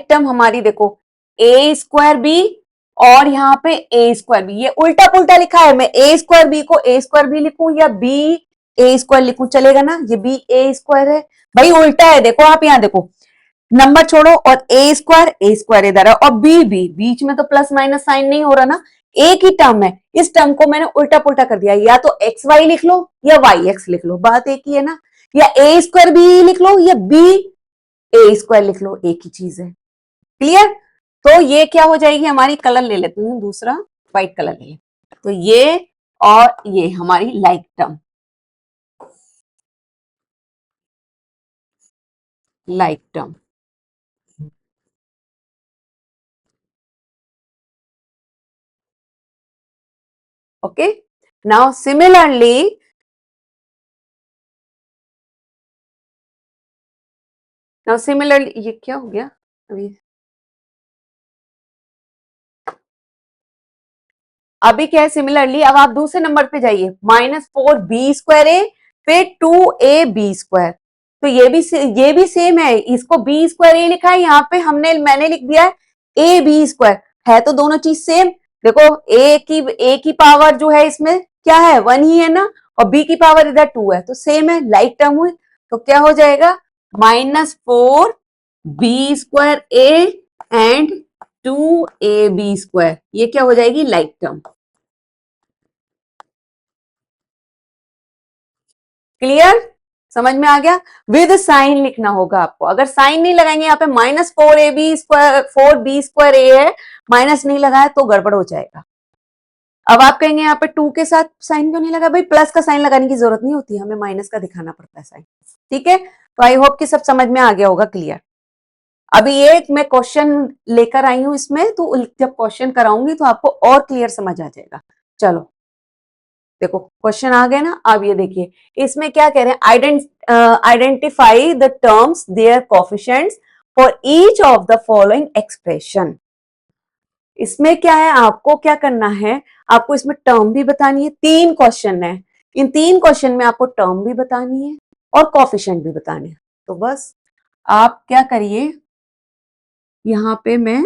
टर्म हमारी देखो a²b और यहाँ पे a²b, ये उल्टा पुल्टा लिखा है। मैं a²b को a²b लिखूं या ba² लिखूं, चलेगा ना, ये ba² है भाई, उल्टा है। देखो आप यहाँ देखो, नंबर छोड़ो, और a² इधर है और b बीच में तो प्लस माइनस साइन नहीं हो रहा ना, एक ही टर्म है। इस टर्म को मैंने उल्टा पुल्टा कर दिया, या तो एक्स वाई लिख लो या वाई एक्स लिख लो, बात एक ही है ना, या a²b लिख लो या ba² लिख लो, एक ही चीज है। क्लियर। तो ये क्या हो जाएगी हमारी, कलर ले लेते हैं दूसरा, व्हाइट कलर ले लेते, तो ये और ये हमारी like term, like term. Okay, now similarly, ये क्या हो गया अभी, अभी क्या है, सिमिलरली अब आप दूसरे नंबर पे जाइए, -4b²a फिर 2ab²। तो ये भी सेम है, इसको b² लिखा है, यहाँ पे मैंने लिख दिया है ab²। है तो दोनों चीज सेम। देखो a की पावर जो है इसमें क्या है, 1 ही है ना, और b की पावर इधर 2 है, तो सेम है, लाइक टर्म हुई। तो क्या हो जाएगा, -4b²a एंड 2ab², ये क्या हो जाएगी, लाइक टर्म। क्लियर, समझ में आ गया। विद साइन लिखना होगा आपको, अगर साइन नहीं लगाएंगे यहाँ पे, -4b² है, माइनस नहीं लगाया तो गड़बड़ हो जाएगा। अब आप कहेंगे यहाँ पे 2 के साथ साइन क्यों नहीं लगा, भाई प्लस का साइन लगाने की जरूरत नहीं होती, हमें माइनस का दिखाना पड़ता है साइन। ठीक है, तो आई होप कि सब समझ में आ गया होगा, क्लियर। अभी एक मैं क्वेश्चन लेकर आई हूं इसमें, तो जब क्वेश्चन कराऊंगी तो आपको और क्लियर समझ आ जाएगा। चलो देखो क्वेश्चन आ गए ना। अब ये देखिए इसमें क्या कह रहे हैं, identify the terms there coefficients for each of the following expression. इसमें क्या है, आपको क्या करना है, आपको इसमें टर्म भी बतानी है। 3 क्वेश्चन है, इन 3 क्वेश्चन में आपको टर्म भी बतानी है और कोफिशिएंट भी बताने हैं। तो बस आप क्या करिए, यहां पे मैं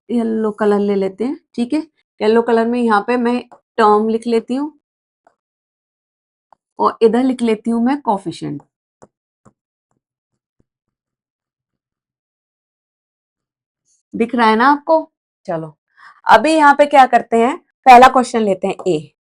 येलो कलर ले लेते हैं, ठीक है। येलो कलर में यहाँ पे मैं टर्म लिख लेती हूँ और इधर लिख लेती हूँ मैं कोफिशिएंट। दिख रहा है ना आपको? चलो अभी यहाँ पे क्या करते हैं, पहला क्वेश्चन लेते हैं ए।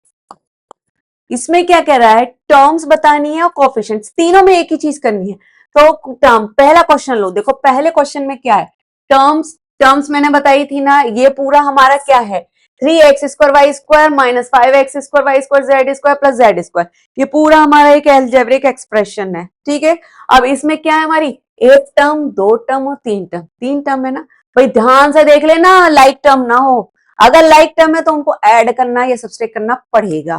इसमें क्या कह रहा है, टर्म्स बतानी है और कोफिशिएंट्स, तीनों में एक ही चीज करनी है। तो टर्म पहला क्वेश्चन लो, देखो पहले क्वेश्चन में क्या है, टर्म्स। टर्म्स मैंने बताई थी ना, ये पूरा हमारा क्या है, 3x² y² minus 5x² y² z² plus z²। ये पूरा हमारा एक एल्जेब्रिक एक्सप्रेशन है, ठीक है। अब इसमें क्या है, हमारी एक टर्म, 2 टर्म और 3 टर्म। 3 टर्म है ना भाई, ध्यान से देख लेना लाइक टर्म ना हो। अगर लाइक टर्म है तो उनको ऐड करना या सब्सट्रैक्ट करना पड़ेगा,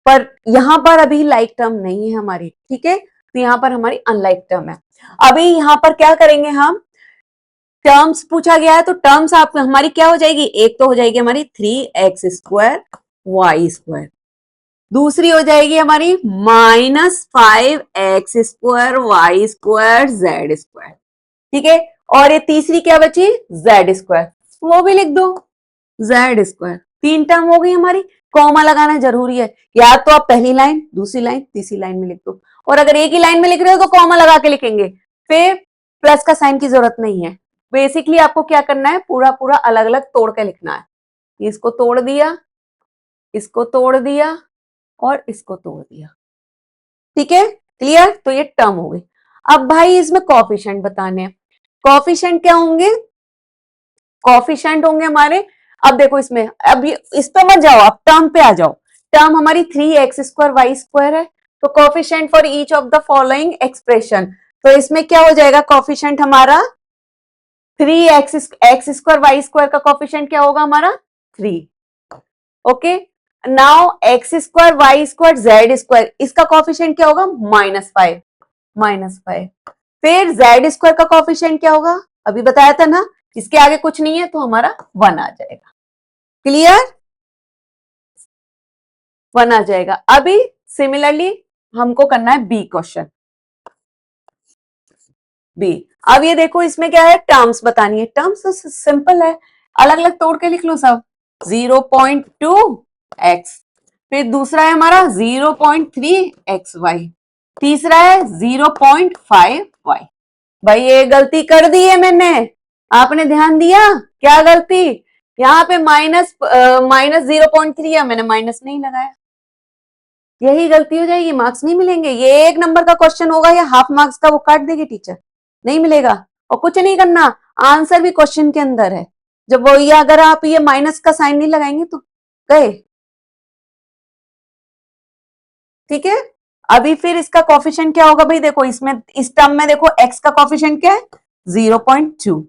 पर यहां पर अभी लाइक टर्म नहीं है हमारी, ठीक है। तो यहां पर हमारी अनलाइक टर्म है। अभी यहां पर क्या करेंगे हम, टर्म्स पूछा गया है तो टर्म्स आप हमारी क्या हो जाएगी, एक तो हो जाएगी हमारी 3x² y², दूसरी हो जाएगी हमारी -5x² y²z², ठीक है। और ये तीसरी क्या बची, z², वो भी लिख दो z²। 3 टर्म हो गई हमारी। कॉमा लगाना जरूरी है, या तो आप पहली लाइन, दूसरी लाइन, तीसरी लाइन में लिख दो, और अगर एक ही लाइन में लिख रहे हो तो कॉमा लगा के लिखेंगे, फिर प्लस का साइन की जरूरत नहीं है। बेसिकली आपको क्या करना है, पूरा पूरा अलग अलग तोड़ के लिखना है। इसको तोड़ दिया, इसको तोड़ दिया और इसको तोड़ दिया, ठीक है, क्लियर। तो ये टर्म हो गई। अब भाई इसमें कोफिशिएंट बताने हैं। कोफिशिएंट क्या होंगे, कोफिशिएंट होंगे हमारे, अब देखो इसमें, अब इस पे मत जाओ, आप टर्म पे आ जाओ। टर्म हमारी 3x² y² है, तो coefficient for each of the following expression. तो इसमें क्या हो जाएगा, कोफिशिएंट हमारा 3x² y² का कोफिशिएंट क्या होगा हमारा 3। Okay, now x² y² z², इसका कोफिशिएंट क्या होगा -5, -5। फिर z² का कोफिशिएंट क्या होगा, अभी बताया था ना, इसके आगे कुछ नहीं है तो हमारा 1 आ जाएगा, क्लियर, 1 आ जाएगा। अभी सिमिलरली हमको करना है बी क्वेश्चन, बी। अब ये देखो इसमें क्या है, टर्म्स बतानी है। टर्म्स तो सिंपल है, अलग अलग तोड़ के लिख लो सब। 0.2x, फिर दूसरा है हमारा 0.3xy, तीसरा है 0.5y। भाई ये गलती कर दी है मैंने, आपने ध्यान दिया, क्या गलती, यहाँ पे माइनस 0.3 है, मैंने माइनस नहीं लगाया, यही गलती हो जाएगी, मार्क्स नहीं मिलेंगे। ये 1 नंबर का क्वेश्चन होगा या हाफ मार्क्स का, वो काट देगी टीचर, नहीं मिलेगा। और कुछ नहीं करना, आंसर भी क्वेश्चन के अंदर है। जब वो ये अगर आप ये माइनस का साइन नहीं लगाएंगे तो गए, ठीक है। अभी फिर इसका कोफिशिएंट क्या होगा भाई, देखो इसमें, इस टर्म में देखो x का कोफिशिएंट क्या है 0.2।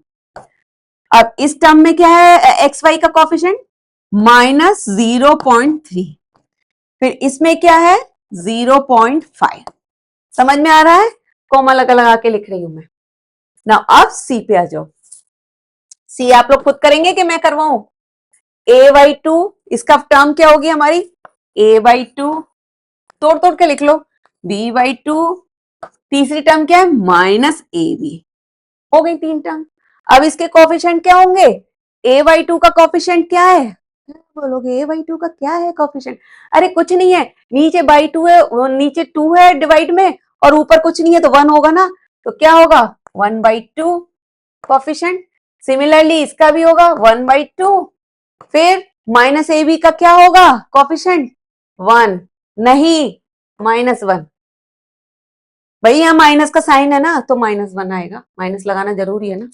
अब इस टर्म में क्या है, एक्स वाई का कोफिशिएंट -0.3। फिर इसमें क्या है 0.5। समझ में आ रहा है, कॉमा लगा के लिख रही हूं मैं ना। अब सी पे आ जाओ। सी आप लोग खुद करेंगे कि मैं करवाऊं, a/2, इसका टर्म क्या होगी हमारी a/2, तोड़ तोड़ के लिख लो, b/2, तीसरी टर्म क्या है -ab। हो गई 3 टर्म। अब इसके कोफिशिएंट क्या होंगे, a/2 का कोफिशिएंट क्या है, बोलोगे a/2 का क्या है कोफिशिएंट, अरे कुछ नहीं है, नीचे बाई 2 है, नीचे 2 है डिवाइड में, और ऊपर कुछ नहीं है तो 1 होगा ना, तो क्या होगा 1/2 कोफिशिएंट। सिमिलरली इसका भी होगा 1/2। फिर -ab का क्या होगा कोफिशिएंट 1, नहीं -1। भाई यहाँ माइनस का साइन है ना, तो -1 आएगा, माइनस लगाना जरूरी है ना।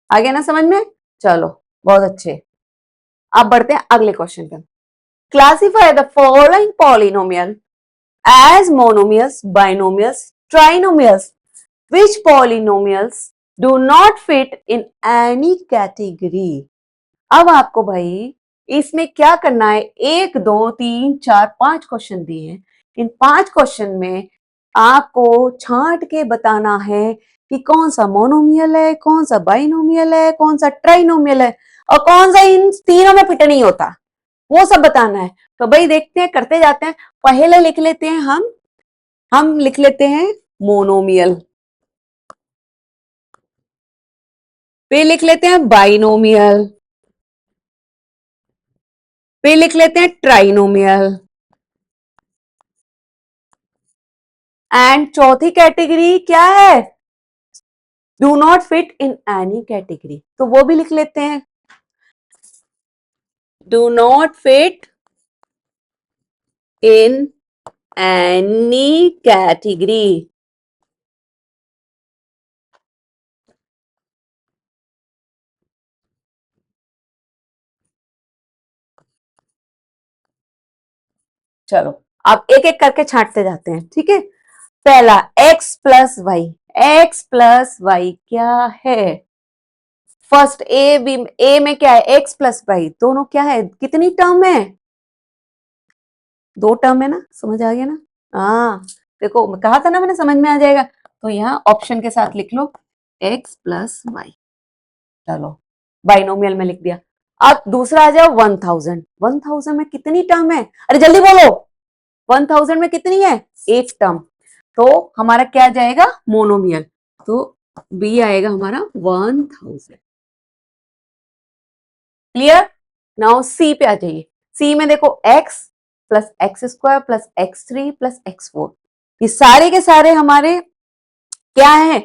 आ गया ना समझ में, चलो बहुत अच्छे। अब बढ़ते हैं अगले क्वेश्चन पे। Classify the following polynomial as monomials, binomials, trinomials. Which polynomials do not fit in any category. अब आपको भाई इसमें क्या करना है, 1 2 3 4 5 क्वेश्चन दिए हैं। इन 5 क्वेश्चन में आपको छांट के बताना है कि कौन सा मोनोमियल है, कौन सा बाइनोमियल है, कौन सा ट्राइनोमियल है और कौन सा इन तीनों में फिट नहीं होता, वो सब बताना है। तो भाई देखते हैं, करते जाते हैं। पहले लिख लेते हैं हम लिख लेते हैं मोनोमियल, फिर लिख लेते हैं बाइनोमियल, फिर लिख लेते हैं ट्राइनोमियल, एंड चौथी कैटेगरी क्या है, do not fit in any category, तो वो भी लिख लेते हैं, do not fit in any category. चलो अब एक एक करके छांटते जाते हैं, ठीक है। पहला x plus y, x plus y क्या है, फर्स्ट ए बी, ए में क्या है, एक्स प्लस वाई, दोनों क्या है, कितनी टर्म है, 2 टर्म है ना, समझ आ गया ना। हाँ देखो, मैं कहा था ना मैंने समझ में आ जाएगा, तो यहाँ ऑप्शन के साथ लिख लो x प्लस वाई। चलो बाइनोमियल में लिख दिया। अब दूसरा आ जाओ 1000, 1000 में कितनी टर्म है, अरे जल्दी बोलो, 1000 में कितनी है, एक टर्म, तो हमारा क्या जाएगा, मोनोमियल, तो बी आएगा हमारा 1000। क्लियर। नाउ सी पे आ जाइए। सी में देखो x plus x square plus x3 plus x4, ये सारे के सारे हमारे क्या है,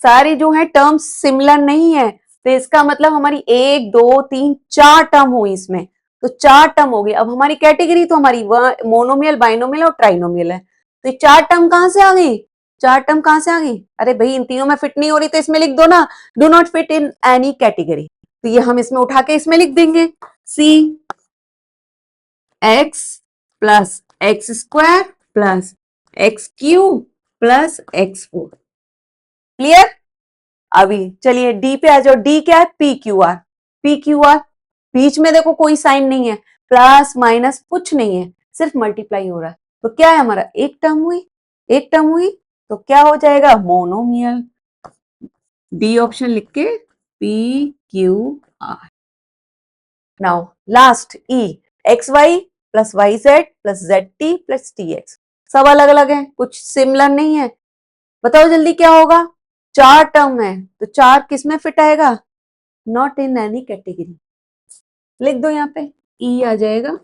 सारी जो है टर्म्स सिमिलर नहीं है, तो इसका मतलब हमारी 1 2 3 4 टर्म हुई इसमें, तो 4 टर्म हो गई। अब हमारी कैटेगरी तो हमारी मोनोमियल बाइनोमियल और ट्राइनोमियल है, तो ये 4 टर्म कहां से आ गई, 4 टर्म कहां से आ गई, अरे भाई इन तीनों में फिट नहीं हो रही तो इसमें लिख दो ना, do not fit in any category, तो ये हम इसमें उठा के इसमें लिख देंगे, C x plus x square plus x cube plus x4। Clear. अभी चलिए डी पे आ जाओ, डी क्या है, P Q R, P Q R, बीच में देखो कोई साइन नहीं है, प्लस माइनस कुछ नहीं है, सिर्फ मल्टीप्लाई हो रहा है, तो क्या है हमारा, एक टर्म हुई, एक टर्म हुई, तो क्या हो जाएगा, मोनोमियल। डी ऑप्शन लिख के, p Q r. Now last E, x y plus y z plus z t plus t x, सब अलग अलग है, कुछ सिमिलर नहीं है, बताओ जल्दी क्या होगा, 4 टर्म है, तो 4 किस में फिट आएगा, नॉट इन एनी कैटेगरी, लिख दो यहाँ पे, ई आ जाएगा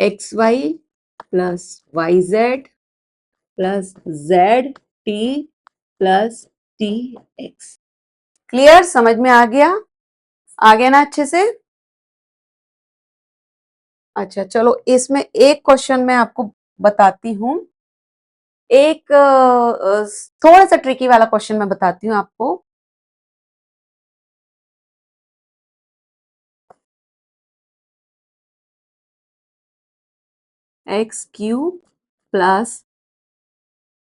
x y plus y z plus z t plus t x. Clear, समझ में आ गया ना अच्छे से। अच्छा चलो, इसमें एक क्वेश्चन मैं आपको बताती हूँ, एक थोड़ा सा ट्रिकी वाला क्वेश्चन मैं बताती हूँ आपको। X cube plus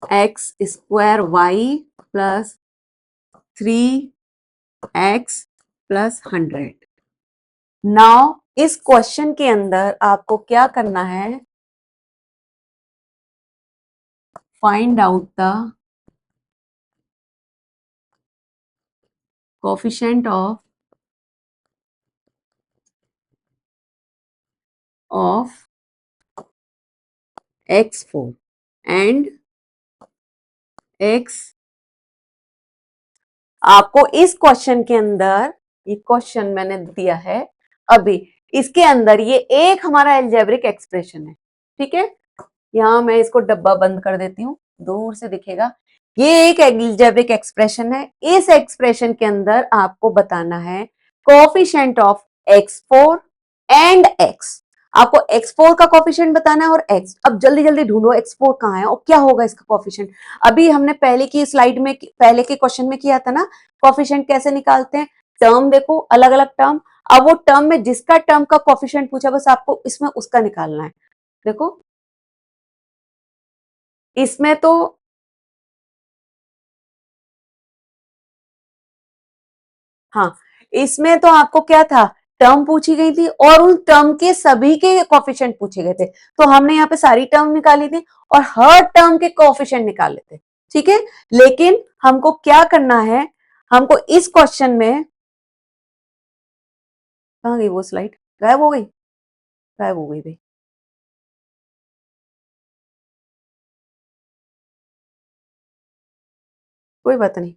x square y plus 3x plus 100। Now इस क्वेश्चन के अंदर आपको क्या करना है, find out the coefficient of x4 and x। आपको इस क्वेश्चन के अंदर, ये क्वेश्चन मैंने दिया है अभी, इसके अंदर ये एक हमारा एल्जेब्रिक एक्सप्रेशन है, ठीक है। यहां मैं इसको डब्बा बंद कर देती हूँ, दूर से दिखेगा, ये एक एल्जेब्रिक एक्सप्रेशन है। इस एक्सप्रेशन के अंदर आपको बताना है coefficient of x4 and x, आपको x4 का कोफिशिएंट बताना है और x। अब जल्दी जल्दी ढूंढो x4 कहाँ है और क्या होगा इसका कोफिशिएंट। अभी हमने पहले की स्लाइड में, पहले के क्वेश्चन में किया था ना, कोफिशिएंट कैसे निकालते हैं, टर्म देखो अलग अलग टर्म, अब वो टर्म में जिसका टर्म का कोफिशिएंट पूछा, बस आपको इसमें उसका निकालना है। देखो इसमें तो हाँ, इसमें तो आपको क्या था, टर्म पूछी गई थी और उन टर्म के सभी के कोफिशिएंट पूछे गए थे, तो हमने यहाँ पे सारी टर्म निकाली थी और हर टर्म के कोफिशिएंट निकाले थे, ठीक है। लेकिन हमको क्या करना है, हमको इस क्वेश्चन में, कहाँ गई वो स्लाइड, गायब हो गई, गायब हो गई भाई, कोई बात नहीं,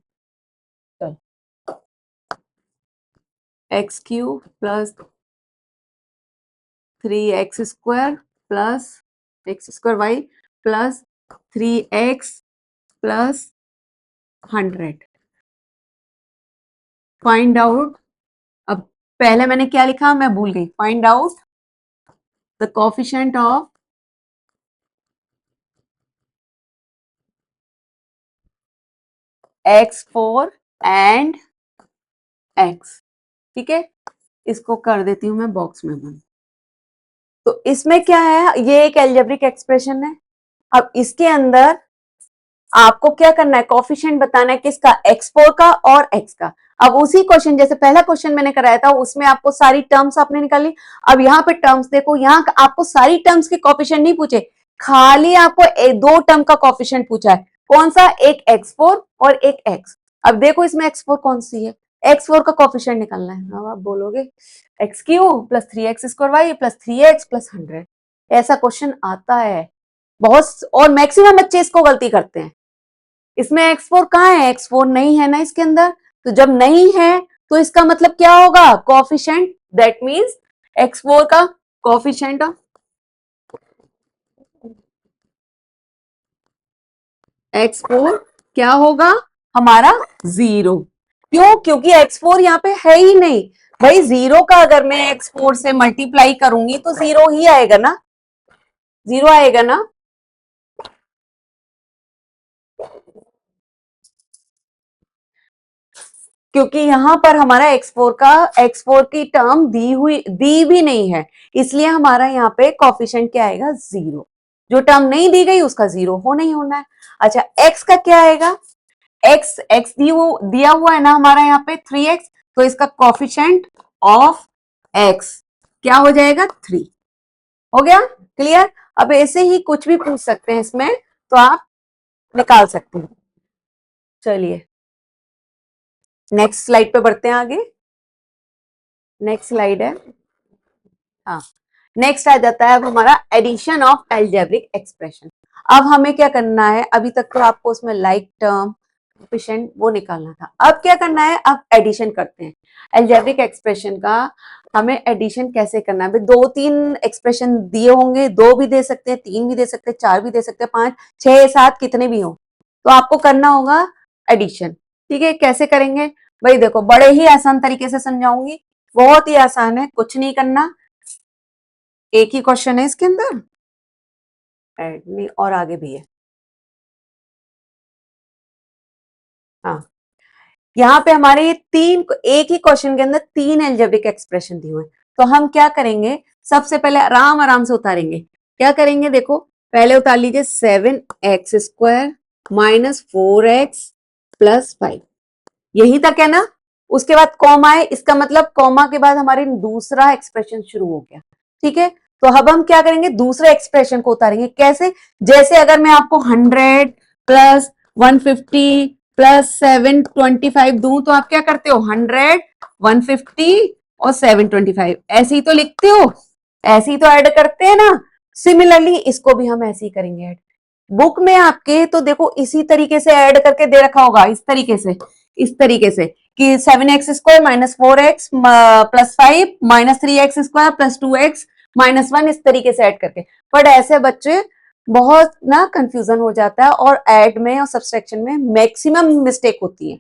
चल, x cube plus 3x² plus x² plus 3x plus 100, find out, अब पहले मैंने क्या लिखा मैं भूल गई, find out the coefficient of x4 and x, ठीक है। इसको कर देती हूं मैं बॉक्स में बंद। तो इसमें क्या है, ये एक एल्जेब्रिक एक्सप्रेशन है। अब इसके अंदर आपको क्या करना है, कोफिशिएंट बताना है किसका, x4 का और x का। अब उसी क्वेश्चन जैसे पहला क्वेश्चन मैंने कराया था उसमें आपको सारी टर्म्स आपने निकाली, अब यहाँ पे टर्म्स देखो, यहाँ आपको सारी टर्म्स के कोफिशिएंट नहीं पूछे, खाली आपको दो टर्म का कोफिशिएंट पूछा है, कौन सा, एक x4 और एक x। अब देखो इसमें x4 कौन सी है, x4 का कोफिशिएंट निकालना है। अब आप बोलोगे x cube plus 3x² plus 3x plus 100, ऐसा क्वेश्चन आता है बहुत, और मैक्सिमम बच्चे इसको गलती करते हैं। इसमें x4 कहाँ है, x4 नहीं है ना इसके अंदर, तो जब नहीं है तो इसका मतलब क्या होगा, कोफिशिएंट, दैट मींस x4 का कोफिशिएंट x4 क्या होगा हमारा 0, क्यों, क्योंकि x4 यहाँ पे है ही नहीं भाई, 0 का अगर मैं x4 से मल्टीप्लाई करूंगी तो 0 ही आएगा ना, 0 आएगा ना। क्योंकि यहां पर हमारा x4 की टर्म दी भी नहीं है, इसलिए हमारा यहाँ पे कोफिशिएंट क्या आएगा, 0। जो टर्म नहीं दी गई उसका 0 होना ही होना है। अच्छा, x का क्या आएगा, x दिया हुआ है ना हमारा यहाँ पे 3x, तो इसका कोफिशिएंट ऑफ x क्या हो जाएगा, 3। हो गया क्लियर। अब ऐसे ही कुछ भी पूछ सकते हैं इसमें, तो आप निकाल सकते हैं। चलिए नेक्स्ट स्लाइड पे बढ़ते हैं आगे। नेक्स्ट स्लाइड है, हाँ, नेक्स्ट आ जाता है अब हमारा एडिशन ऑफ एल्जेब्रिक एक्सप्रेशन। अब हमें क्या करना है, अभी तक तो आपको उसमें लाइक टर्म कोफिशिएंट वो निकालना था, अब क्या करना है, अब एडिशन करते हैं एल्जेब्रिक एक्सप्रेशन का। हमें एडिशन कैसे करना है, दो तीन एक्सप्रेशन दिए होंगे, दो भी दे सकते हैं, तीन भी दे सकते हैं, चार भी दे सकते हैं, 5 6 7 कितने भी हो, तो आपको करना होगा एडिशन, ठीक है। कैसे करेंगे भाई, देखो बड़े ही आसान तरीके से समझाऊंगी, बहुत ही आसान है, कुछ नहीं करना, एक ही क्वेश्चन है इसके अंदर, ऐड नहीं और आगे भी है, हाँ। यहाँ पे हमारे ये तीन, एक ही क्वेश्चन के अंदर 3 एल्जेब्रिक एक्सप्रेशन दिए हुए हैं, तो हम क्या करेंगे, सबसे पहले आराम आराम से उतारेंगे। क्या करेंगे, देखो पहले उतार लीजिए 7x² माइनस 4x प्लस 5, यही तक है ना। उसके बाद कॉमा है, इसका मतलब कॉमा के बाद हमारे दूसरा एक्सप्रेशन शुरू हो गया, ठीक है। तो अब हम क्या करेंगे, दूसरे एक्सप्रेशन को उतारेंगे, कैसे, जैसे अगर मैं आपको 100 प्लस 150 प्लस 725 दूं, तो आप क्या करते हो, 100 150 और 725 ऐसे ही तो लिखते हो, ऐसे ही तो ऐड करते हैं ना। सिमिलरली इसको भी हम ऐसे ही करेंगे ऐड। बुक में आपके तो देखो इसी तरीके से ऐड करके दे रखा होगा, इस तरीके से, इस तरीके से कि 7x² minus 4x plus 5 minus 3x² plus 2x minus 1, इस तरीके से ऐड करके। बट ऐसे बच्चे बहुत ना कंफ्यूजन हो जाता है, और ऐड में और सब्सट्रैक्शन में मैक्सिमम मिस्टेक होती है,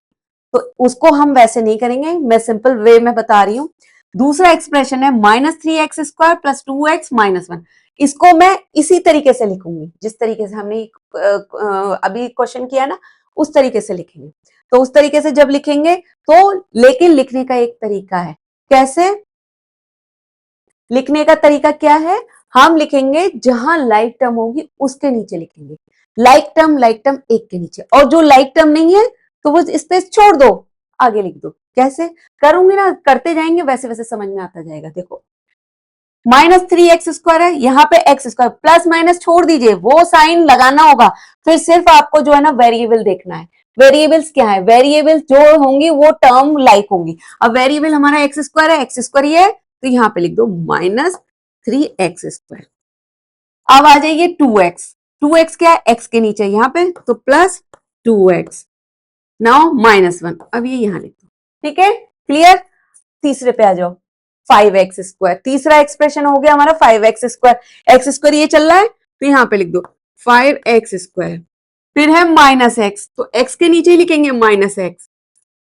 तो उसको हम वैसे नहीं करेंगे, मैं सिंपल वे में बता रही हूँ। दूसरा एक्सप्रेशन है -3x² प्लस 2x माइनस 1, इसको मैं इसी तरीके से लिखूंगी, जिस तरीके से हमने अभी क्वेश्चन किया ना, उस तरीके से लिखेंगे। तो उस तरीके से जब लिखेंगे तो, लेकिन लिखने का एक तरीका है, कैसे लिखने का तरीका क्या है, हम लिखेंगे जहां लाइक टर्म होगी उसके नीचे लिखेंगे, लाइक टर्म एक के नीचे, और जो लाइक टर्म नहीं है तो वो स्पेस छोड़ दो, आगे लिख दो, कैसे करूंगी ना, करते जाएंगे वैसे वैसे समझ में आता जाएगा। देखो -3x² है, यहाँ पे x², प्लस माइनस छोड़ दीजिए, वो साइन लगाना होगा। फिर सिर्फ आपको जो है ना वेरिएबल देखना है। वेरिएबल्स क्या है, वेरिएबल्स जो होंगी वो टर्म लाइक होंगी। अब वेरिएबल हमारा x² है, x² ये है, तो यहाँ पे लिख दो -3x²। अब आ जाइए 2x, 2x क्या है, x के नीचे यहाँ पे, तो प्लस 2x, नाउ -1, अब ये यहाँ लिख दो। ठीक है, क्लियर। तीसरे पे आ जाओ, 5x², तीसरा एक्सप्रेशन हो गया हमारा 5x², x² ये चल रहा है, तो यहाँ पे लिख दो 5x²। फिर है -x, तो x के नीचे ही लिखेंगे -x,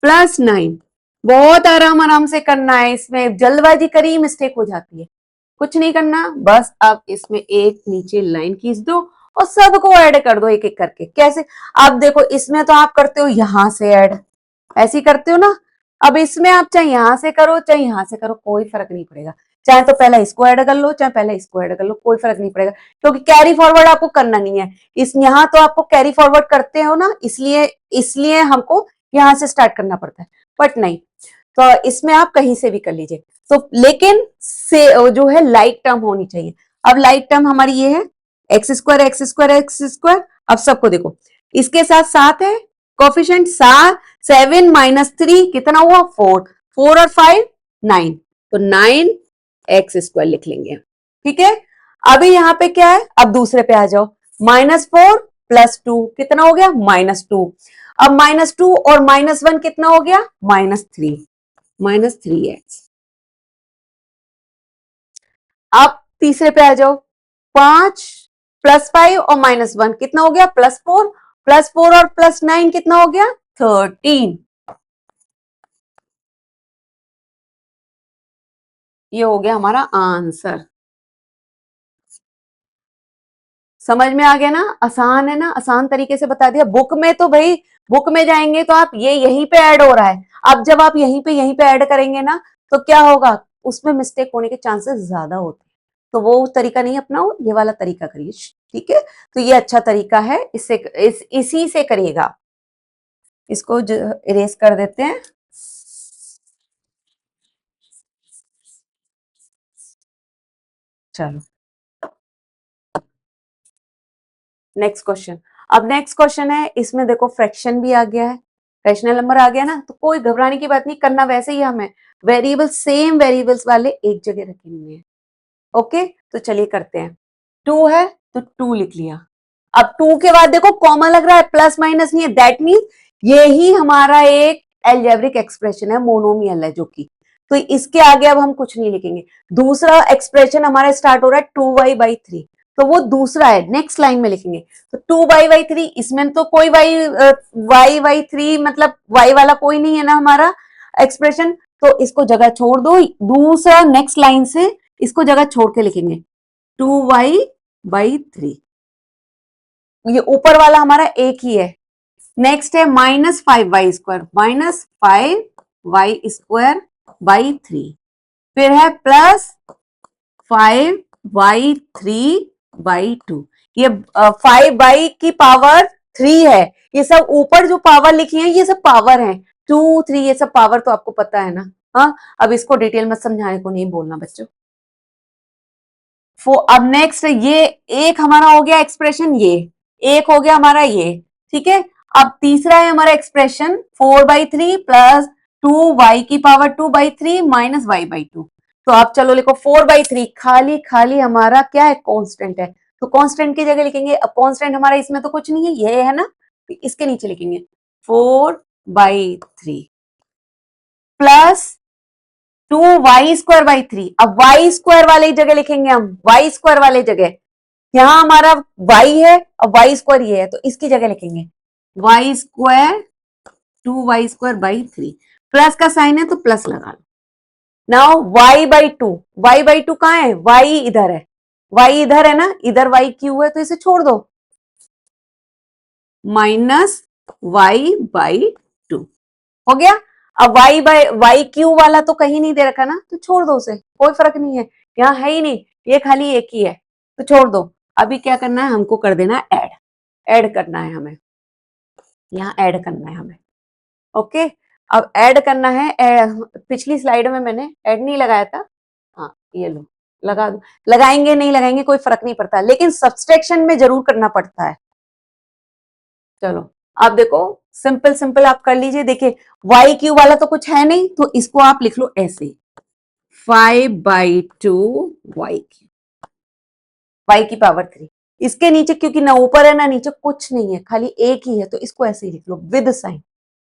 प्लस 9। बहुत आराम आराम से करना है, इसमें जल्दबाजी करी मिस्टेक हो जाती है। कुछ नहीं करना, बस अब इसमें एक नीचे लाइन खींच दो और सबको ऐड कर दो एक एक करके। कैसे, आप देखो इसमें तो आप करते हो यहां से ऐड, ऐसे ही करते हो ना। अब इसमें आप चाहे यहां से करो चाहे यहां से करो, कोई फर्क नहीं पड़ेगा। चाहे तो पहले इसको ऐड कर लो, चाहे पहले इसको ऐड कर लो, कोई फर्क नहीं पड़ेगा, क्योंकि कैरी फॉरवर्ड आपको करना नहीं है। इस यहाँ तो आपको कैरी फॉरवर्ड करते हो ना, इसलिए इसलिए हमको यहां से स्टार्ट करना पड़ता है, बट नहीं, तो इसमें आप कहीं से भी कर लीजिए। तो लेकिन से जो है लाइक टर्म होनी चाहिए। अब लाइक टर्म हमारी ये है x², अब सबको देखो, इसके साथ 7 है कोफिशिएंट, 7 -3 कितना हुआ, 4, 4 और 5 9, तो 9x² लिख लेंगे। ठीक है, अभी यहाँ पे क्या है, अब दूसरे पे आ जाओ, -4 + 2 कितना हो गया, -2। अब -2 और -1 कितना हो गया, -3, -3x। अब तीसरे पे आ जाओ, 5 + 5 और -1 कितना हो गया, +4, +4 और +9 कितना हो गया, 13। ये हो गया हमारा आंसर। समझ में आ गया ना, आसान है ना, आसान तरीके से बता दिया। बुक में तो भाई, बुक में जाएंगे तो आप ये यहीं पे ऐड हो रहा है। अब जब आप यहीं पे ऐड करेंगे ना, तो क्या होगा, उसमें मिस्टेक होने के चांसेस ज्यादा होते हैं। तो वो तरीका नहीं अपनाओ, ये वाला तरीका करिए। ठीक है, तो ये अच्छा तरीका है, इसी से करिएगा। इसको इरेज कर देते हैं। चलो नेक्स्ट क्वेश्चन। अब नेक्स्ट क्वेश्चन है, इसमें देखो फ्रैक्शन भी आ गया है, फ्रैक्शनल नंबर आ गया ना, तो कोई घबराने की बात नहीं, करना वैसे ही हमें, वेरिएबल सेम वेरिएबल्स वाले एक जगह रखे हुए हैं। ओके, तो चलिए करते हैं। 2 है तो 2 लिख लिया। अब 2 के बाद देखो कॉमा लग रहा है, प्लस माइनस नहीं है, दैट मीन ये ही हमारा एक एल्जेब्रिक एक्सप्रेशन है, मोनोमियल है जो कि, तो इसके आगे अब हम कुछ नहीं लिखेंगे। दूसरा एक्सप्रेशन हमारा स्टार्ट हो रहा है 2y/3, तो वो दूसरा है, नेक्स्ट लाइन में लिखेंगे। तो 2y/3, इसमें तो कोई y/3 मतलब y वाला कोई नहीं है ना हमारा एक्सप्रेशन, तो इसको जगह छोड़ दो। दूसरा नेक्स्ट लाइन से इसको जगह छोड़ के लिखेंगे 2y/3। ये ऊपर वाला हमारा एक ही है। नेक्स्ट है -5y², -5y²/3। फिर है +5y3/2। ये 5y की पावर 3 है। ये सब ऊपर जो पावर लिखी है ये सब पावर है, 2 3 ये सब पावर तो आपको पता है ना। हाँ, अब इसको डिटेल में समझाने को नहीं बोलना बच्चों। अब नेक्स्ट ये एक हमारा हो गया एक्सप्रेशन, ये एक हो गया हमारा ये। ठीक है, अब तीसरा है हमारा expression 4/3 plus 2y⁻²/3 minus y/2। तो आप चलो लिखो 4/3, खाली खाली हमारा क्या है, कांस्टेंट है, तो कांस्टेंट की जगह लिखेंगे। अब कांस्टेंट हमारा इसमें तो कुछ नहीं है, ये है ना, तो इसके नीचे लिखेंगे 4/3 प्लस 2y²/3। अब y² वाले जगह लिखेंगे हम, y² वाले जगह, यहां हमारा y है और y² ये है, तो इसकी जगह लिखेंगे y², 2y²/3। प्लस का साइन है तो प्लस लगा लो। नाउ y/2, y/2 कहां है, y इधर है, y इधर है ना, इधर y क्यू है, तो इसे छोड़ दो, -y/2 हो गया। अब y/y³ वाला तो कहीं नहीं दे रखा ना, तो छोड़ दो उसे, कोई फर्क नहीं है, यहाँ है ही नहीं, ये खाली एक ही है, तो छोड़ दो। अभी क्या करना है, हमको कर देना ऐड, ऐड करना है हमें, यहाँ ऐड करना है हमें। ओके, अब ऐड करना है, पिछली स्लाइड में मैंने ऐड नहीं लगाया था, हाँ ये लो लगा दो, लगाएंगे नहीं लगाएंगे कोई फर्क नहीं पड़ता, लेकिन सब्सट्रैक्शन में जरूर करना पड़ता है। चलो आप देखो, सिंपल सिंपल आप कर लीजिए। देखिए वाई क्यू वाला तो कुछ है नहीं, तो इसको आप लिख लो ऐसे 5/2 वाई क्यू, वाई की पावर 3। इसके नीचे क्योंकि ना ऊपर है ना नीचे कुछ नहीं है, खाली एक ही है, तो इसको ऐसे ही लिख लो विद साइन।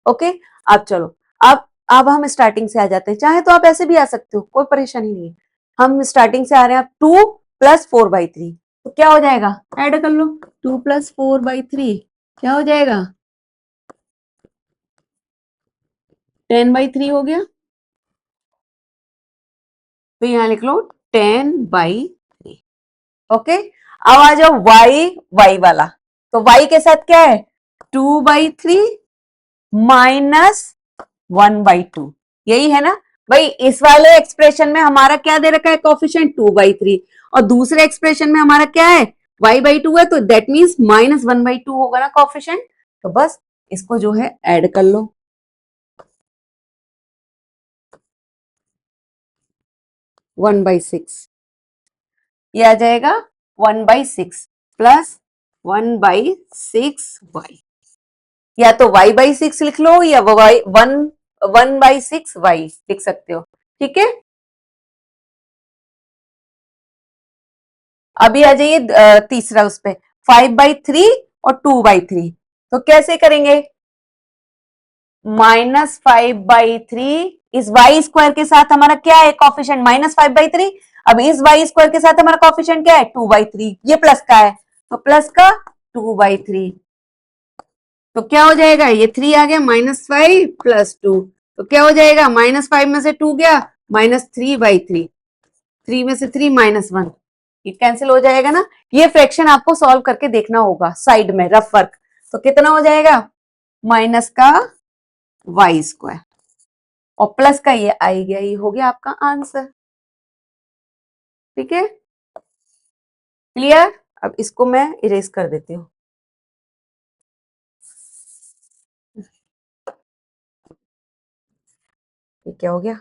ओके, अब चलो, अब हम स्टार्टिंग से आ जाते हैं, चाहे तो आप ऐसे भी आ सकते हो, कोई परेशानी नहीं है। हम स्टार्टिंग से आ रहे हैं, 2 + 4/3, तो क्या हो जाएगा, ऐड कर लो, 2 + 4/3 क्या हो जाएगा, 10/3 हो गया। तो यहां लिख लो 10/3। ओके, अब आ जाओ वाई वाला, तो वाई के साथ क्या है, 2/3 - 1/2, यही है ना भाई। इस वाले एक्सप्रेशन में हमारा क्या दे रखा है, कोफिशिएंट 2/3, और दूसरे एक्सप्रेशन में हमारा क्या है, y/2 है, तो दैट मीन्स -1/2 होगा ना कोफिशिएंट। तो बस इसको जो है ऐड कर लो, 1/6, ये आ जाएगा 1/6 प्लस 1/6y, या तो y/6 लिख लो या y 1/6y लिख सकते हो, ठीक है। अभी आ जाइए तीसरा उस पे, 5/3 और 2/3, तो कैसे करेंगे, -5/3 इस वाई स्क्वायर के साथ हमारा क्या है कॉफिशिएंट, -5/3। अब इस वाई स्क्वायर के साथ हमारा कॉफिशिएंट क्या है, 2/3, ये प्लस का है, तो प्लस का 2/3, तो क्या हो जाएगा, ये 3 आ गया, -5 + 2, तो क्या हो जाएगा, -5 में से 2 गया, -3/3, 3 में से 3 -1, ये कैंसिल हो जाएगा ना। ये फ्रैक्शन आपको सॉल्व करके देखना होगा साइड में रफ वर्क, तो कितना हो जाएगा, माइनस का y² और प्लस का ये आई गया, ये हो गया आपका आंसर, ठीक है, क्लियर। अब इसको मैं इरेज कर देती हूँ, ये क्या हो गया,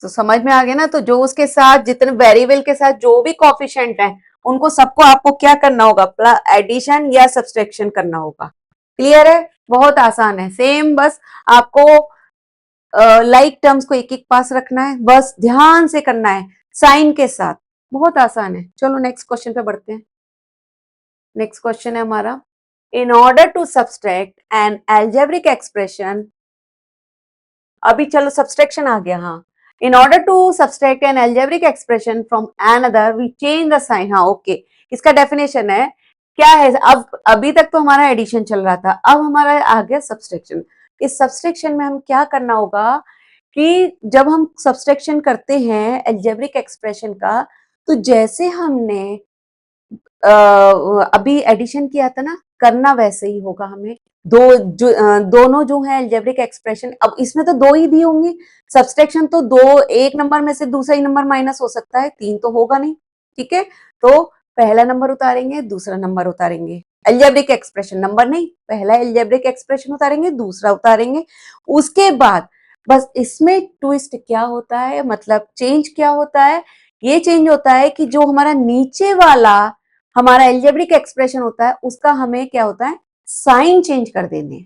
तो समझ में आ गया ना। तो जो उसके साथ जितने वेरिएबल के साथ जो भी कॉफिशिएंट है, उनको सबको आपको क्या करना होगा, एडिशन या सब्सट्रैक्शन करना होगा, क्लियर है, बहुत आसान है, सेम, बस आपको लाइक टर्म्स को एक एक पास रखना है, बस ध्यान से करना है साइन के साथ, बहुत आसान है। चलो नेक्स्ट क्वेश्चन पे बढ़ते हैं। नेक्स्ट क्वेश्चन है हमारा, in order to subtract an algebraic expression, अभी चलो सब्सट्रैक्शन आ गया, हाँ, in order to subtract an algebraic expression from another we change the sign, हाँ ओके, इसका डेफिनेशन है क्या है, अब अभी तक तो हमारा एडिशन चल रहा था, अब हमारा आ गया सब्सट्रैक्शन। इस सब्सट्रैक्शन में हम क्या करना होगा कि जब हम सब्सट्रैक्शन करते हैं एल्जेब्रिक एक्सप्रेशन का, तो जैसे हमने अभी एडिशन किया था ना, करना वैसे ही होगा हमें। दोनों जो है अलजेब्रिक एक्सप्रेशन, अब इसमें तो दो ही दी होंगी, सब्सट्रैक्शन तो दो, एक नंबर में से दूसरा ही नंबर माइनस हो सकता है, तीन तो होगा नहीं, ठीक है। तो पहला नंबर उतारेंगे, दूसरा नंबर उतारेंगे, अलजेब्रिक एक्सप्रेशन नंबर नहीं, पहला अलजेब्रिक एक्सप्रेशन उतारेंगे, दूसरा उतारेंगे। उसके बाद बस इसमें ट्विस्ट क्या होता है, मतलब चेंज क्या होता है, ये चेंज होता है कि जो हमारा नीचे वाला हमारा एल्जेब्रिक एक्सप्रेशन होता है, उसका हमें क्या होता है, साइन चेंज कर देने।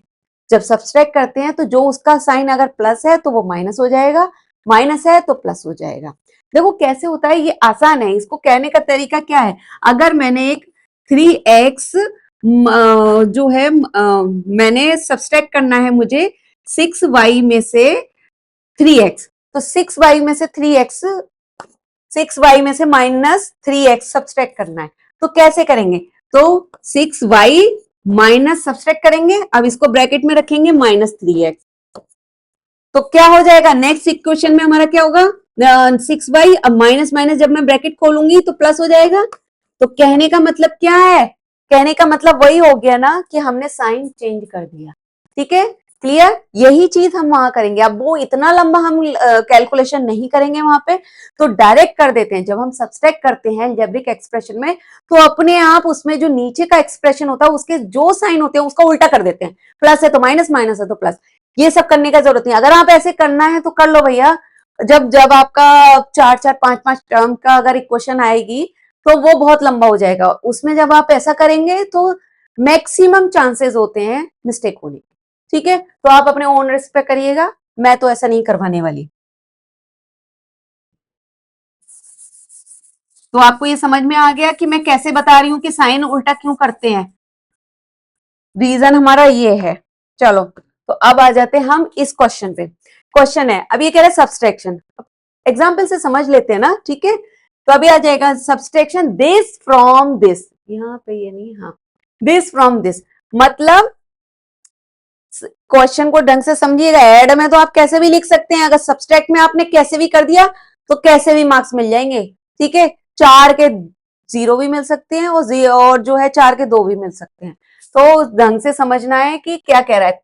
जब सब्सट्रैक्ट करते हैं तो जो उसका साइन अगर प्लस है तो वो माइनस हो जाएगा, माइनस है तो प्लस हो जाएगा। देखो कैसे होता है, ये आसान है, इसको कहने का तरीका क्या है, अगर मैंने एक 3x जो है मैंने सब्सट्रैक्ट करना है मुझे 6y में से 3x, तो 6y में से 3x, 6y में से -3x सब्सट्रैक्ट करना है, तो कैसे करेंगे, तो 6y माइनस सब्सट्रैक्ट करेंगे, अब इसको ब्रैकेट में रखेंगे -3x, तो क्या हो जाएगा, नेक्स्ट इक्वेशन में हमारा क्या होगा, 6y, अब माइनस माइनस जब मैं ब्रैकेट खोलूंगी तो प्लस हो जाएगा। तो कहने का मतलब क्या है, कहने का मतलब वही हो गया ना कि हमने साइन चेंज कर दिया। ठीक है, क्लियर? यही चीज हम वहां करेंगे। अब वो इतना लंबा हम कैलकुलेशन नहीं करेंगे वहां पे, तो डायरेक्ट कर देते हैं। जब हम सब्सट्रैक्ट करते हैं अलजेब्रिक एक्सप्रेशन में, तो अपने आप उसमें जो नीचे का एक्सप्रेशन होता है उसके जो साइन होते हैं उसका उल्टा कर देते हैं। प्लस है तो माइनस, माइनस है तो प्लस। ये सब करने का जरूरत नहीं। अगर आप ऐसे करना है तो कर लो भैया। जब जब आपका 4 4 5 5 टर्म का अगर इक्वेशन आएगी तो वो बहुत लंबा हो जाएगा। उसमें जब आप ऐसा करेंगे तो मैक्सिमम चांसेस होते हैं मिस्टेक होने के। ठीक है, तो आप अपने ओन रिस्क पे करिएगा, मैं तो ऐसा नहीं करवाने वाली। तो आपको ये समझ में आ गया कि मैं कैसे बता रही हूं कि साइन उल्टा क्यों करते हैं। रीजन हमारा ये है। चलो, तो अब आ जाते हैं हम इस क्वेश्चन पे। क्वेश्चन है, अब ये कह रहा है सब्सट्रैक्शन। एग्जाम्पल से समझ लेते हैं ना, ठीक है। तो अभी आ जाएगा सब्सट्रैक्शन दिस फ्रॉम दिस, यहाँ पे ये नहीं, हाँ, दिस फ्रॉम दिस। मतलब क्वेश्चन को ढंग से समझिएगा। ऐड में तो आप कैसे भी लिख सकते हैं, अगर सब्सट्रैक्ट में आपने कैसे भी कर दिया तो कैसे भी मार्क्स मिल जाएंगे। ठीक है, 4 के 0 भी मिल सकते हैं और जो है 4 के 2 भी मिल सकते हैं। तो ढंग से समझना है कि क्या कह रहा है।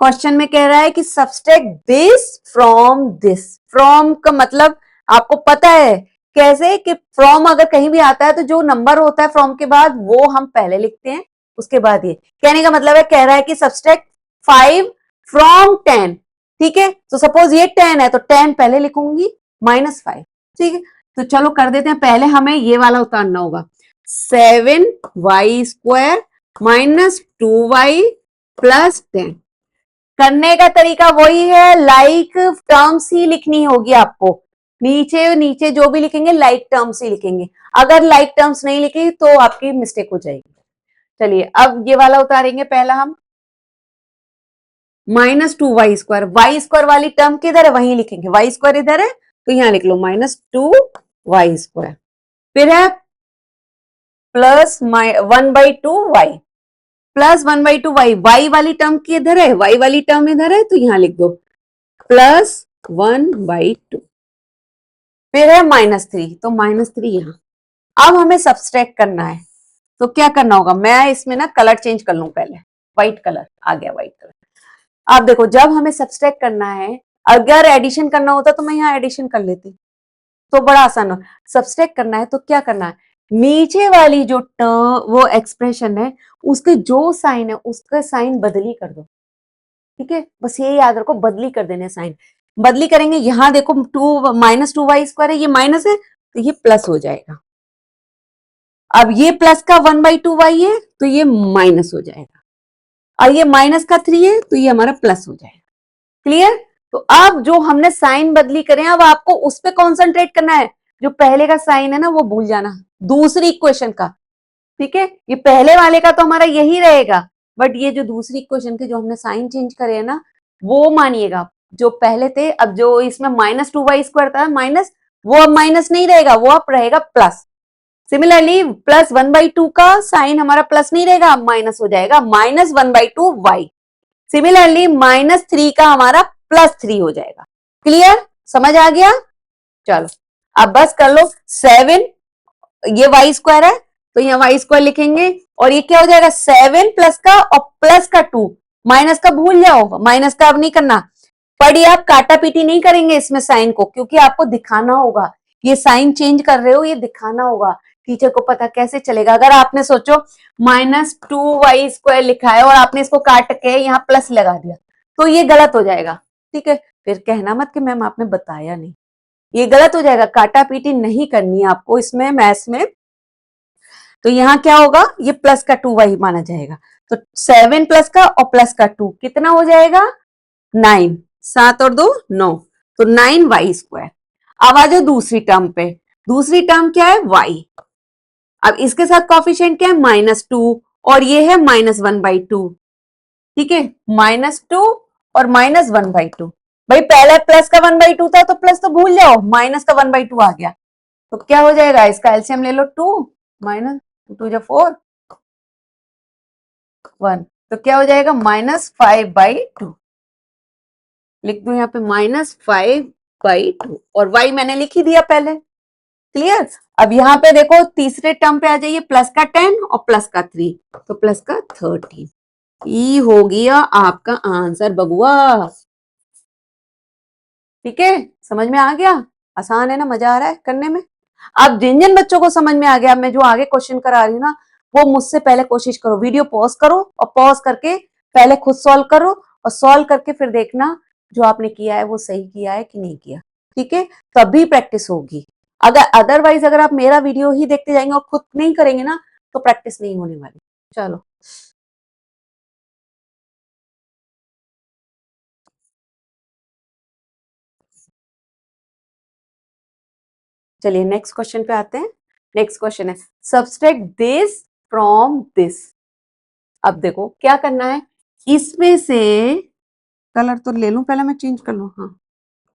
क्वेश्चन में कह रहा है कि subtract this from this. From का मतलब आपको पता है कैसे, कि फ्रॉम अगर कहीं भी आता है तो जो नंबर होता है फ्रॉम के बाद वो हम पहले लिखते हैं, उसके बाद ये। कहने का मतलब है, कह रहा है कि सब्सट्रैक्ट 5 फ्रॉम 10। ठीक है, तो सपोज ये 10 है तो 10 पहले लिखूंगी, -5। ठीक है, तो चलो कर देते हैं। पहले हमें ये वाला उतारना होगा, 7y² -2y + 10। करने का तरीका वही है, लाइक टर्म्स ही लिखनी होगी आपको। नीचे नीचे जो भी लिखेंगे लाइक टर्म्स ही लिखेंगे। अगर लाइक टर्म्स नहीं लिखी तो आपकी मिस्टेक हो जाएगी। चलिए, अब ये वाला उतारेंगे पहला हम, -2y²। y² वाली टर्म किधर है, वहीं लिखेंगे। y² इधर है तो यहां लिख लो -2y²। फिर है +1/2y, +1/2y। y वाली टर्म किधर है, y वाली टर्म इधर है तो यहां लिख दो +1/2। फिर है -3, तो -3 यहां। अब हमें सब्सट्रैक्ट करना है, तो क्या करना होगा, मैं इसमें ना कलर चेंज कर लूं पहले। व्हाइट कलर आ गया, व्हाइट कलर। आप देखो, जब हमें सब्सट्रैक्ट करना है, अगर एडिशन करना होता तो मैं यहाँ एडिशन कर लेती, तो बड़ा आसान हो। सब्सट्रैक्ट करना है तो क्या करना है, नीचे वाली जो टर्म वो एक्सप्रेशन है उसके जो साइन है उसका साइन बदली कर दो। ठीक है, बस ये याद रखो, बदली कर देने साइन। बदली करेंगे, यहां देखो -2y² है, ये माइनस है तो ये प्लस हो जाएगा। अब ये प्लस का 1/2y है तो ये माइनस हो जाएगा, और ये माइनस का 3 है तो ये हमारा प्लस हो जाएगा। क्लियर? तो अब जो हमने साइन बदली करें, अब आपको उस पर कॉन्सेंट्रेट करना है। जो पहले का साइन है ना वो भूल जाना, दूसरी इक्वेशन का। ठीक है, ये पहले वाले का तो हमारा यही रहेगा, बट ये जो दूसरी इक्वेशन के जो हमने साइन चेंज करे है ना, वो मानिएगा। जो पहले थे, अब जो इसमें -2y² था माइनस, वो अब माइनस नहीं रहेगा, वो अब रहेगा प्लस। सिमिलरली +1/2 का साइन हमारा प्लस नहीं रहेगा, माइनस हो जाएगा, -1/2y। सिमिलरली -3 का हमारा +3 हो जाएगा। क्लियर? समझ आ गया? चलो, अब बस कर लो। 7, ये y² है तो यहाँ y² लिखेंगे, और ये क्या हो जाएगा, 7 प्लस का और प्लस का 2। माइनस का भूल जाओ, माइनस का अब नहीं करना। पर ये आप काटा पीटी नहीं करेंगे इसमें साइन को, क्योंकि आपको दिखाना होगा ये साइन चेंज कर रहे हो, ये दिखाना होगा। टीचर को पता कैसे चलेगा, अगर आपने सोचो -2y² लिखा है और आपने इसको काट के यहाँ प्लस लगा दिया तो ये गलत हो जाएगा। ठीक है, फिर कहना मत कि मैम आपने बताया नहीं, ये गलत हो जाएगा। काटा पीटी नहीं करनी है आपको इसमें, मैथ्स में। तो यहाँ क्या होगा, ये प्लस का 2y माना जाएगा। तो 7 प्लस का और प्लस का 2 कितना हो जाएगा, 9। 7 और 2 9, तो 9y²। अब आ जाओ दूसरी टर्म पे। दूसरी टर्म क्या है, y। अब इसके साथ कॉफिशिएंट क्या है, -2, और ये है -1/2। ठीक है, -2 और -1/2। भाई पहले प्लस का 1/2 था तो प्लस तो भूल जाओ, माइनस का 1/2 आ गया तो क्या हो जाएगा, इसका एलसीएम ले लो, 2 -2 4 1, तो क्या हो जाएगा, -5/2। लिख दो यहाँ पे -5/2, और y मैंने लिख ही दिया पहले। क्लियर। अब यहाँ पे देखो तीसरे टर्म पे आ जाइए, प्लस का 10 और प्लस का 3, तो प्लस का 13, ये हो गया आपका आंसर बबुआ। ठीक है, समझ में आ गया, आसान है ना, मजा आ रहा है करने में। अब जिन जिन बच्चों को समझ में आ गया, मैं जो आगे क्वेश्चन करा रही हूँ ना, वो मुझसे पहले कोशिश करो, वीडियो पॉज करो और पॉज करके पहले खुद सॉल्व करो, और सॉल्व करके फिर देखना जो आपने किया है वो सही किया है कि नहीं किया। ठीक है, तभी प्रैक्टिस होगी। अगर अदरवाइज अगर आप मेरा वीडियो ही देखते जाएंगे और खुद नहीं करेंगे ना, तो प्रैक्टिस नहीं होने वाली। चलो, चलिए नेक्स्ट क्वेश्चन पे आते हैं। नेक्स्ट क्वेश्चन है सब्सट्रैक्ट दिस फ्रॉम दिस। अब देखो क्या करना है, इसमें से कलर तो ले लूं, पहले मैं चेंज कर लूं, हाँ,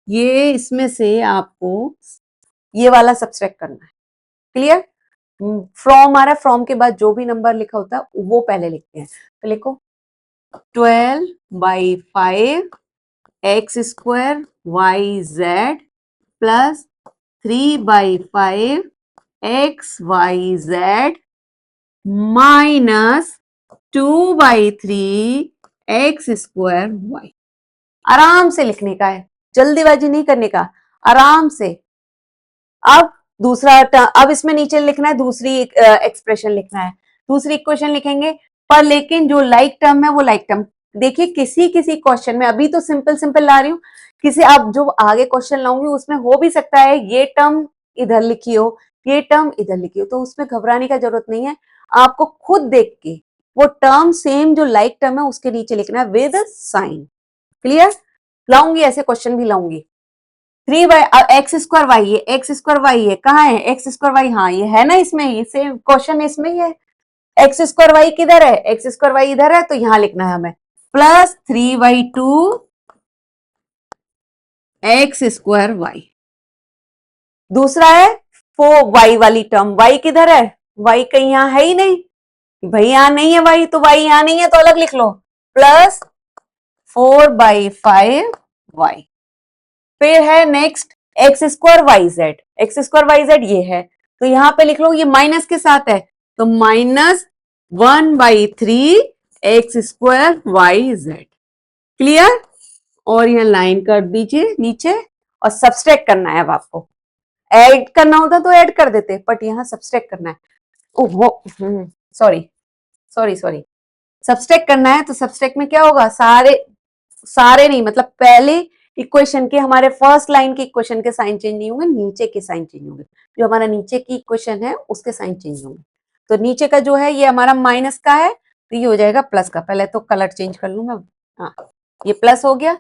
ये इसमें से आपको ये वाला सब्सट्रैक्ट करना है। क्लियर। फ्रॉम आ रहा है, फ्रॉम के बाद जो भी नंबर लिखा होता है वो पहले लिखते हैं। तो लिखो 12/5 x square y z plus 3/5 x y z minus 2/3 x square y. आराम से लिखने का है, जल्दीबाजी नहीं करने का, आराम से। अब दूसरा अब इसमें नीचे लिखना है, दूसरी एक्सप्रेशन लिखना है, दूसरी इक्वेशन लिखेंगे, पर लेकिन जो लाइक टर्म है वो लाइक टर्म। देखिए किसी किसी क्वेश्चन में, अभी तो सिंपल सिंपल ला रही हूँ, किसी अब जो आगे क्वेश्चन लाऊंगी उसमें हो भी सकता है ये टर्म इधर लिखी हो, ये टर्म इधर लिखी हो, तो उसमें घबराने का जरूरत नहीं है। आपको खुद देख के वो टर्म सेम जो लाइक टर्म है उसके नीचे लिखना है विद साइन। क्लियर। लाऊंगी, ऐसे क्वेश्चन भी लाऊंगी। 3 बाई एक्स स्क्वायर वाई है, एक्स स्क्वायर वाई है, कहाँ है एक्स स्क्वायर वाई, हाँ ये है ना, इसमें ये सेम क्वेश्चन इसमें ही है। एक्स स्क्वायर वाई किधर है, एक्स स्क्वायर वाई इधर है, तो यहां लिखना है हमें प्लस 3/2 एक्स स्क्वायर वाई। दूसरा है 4 वाई वाली टर्म, वाई किधर है, वाई कहीं यहां है ही नहीं, भाई यहां नहीं है वाई, तो वाई यहां नहीं है तो अलग लिख लो, प्लस 4/5 वाई। फिर है next x square y z, x square y z ये है, तो यहां पे लिख लो, ये माइनस के साथ है, तो -1/3 x square y z. Clear. और यहां लाइन कर दीजिए नीचे, और सब्सट्रैक्ट करना है। अब आपको ऐड करना होता तो ऐड कर देते, बट यहां सब्सट्रैक्ट करना है। ओहो, सॉरी सॉरी सॉरी, सब्सट्रैक्ट करना है, तो सब्सट्रैक्ट में क्या होगा, सारे सारे नहीं, मतलब पहले इक्वेशन के, हमारे फर्स्ट लाइन के इक्वेशन के साइन चेंज नहीं होंगे, नीचे के साइन चेंज होंगे, जो हमारा नीचे की इक्वेशन है उसके साइन चेंज होंगे। तो नीचे का जो है ये हमारा माइनस का है, तो ये हो जाएगा प्लस का। पहले तो कलर चेंज कर लूं मैं, हाँ, ये प्लस हो गया,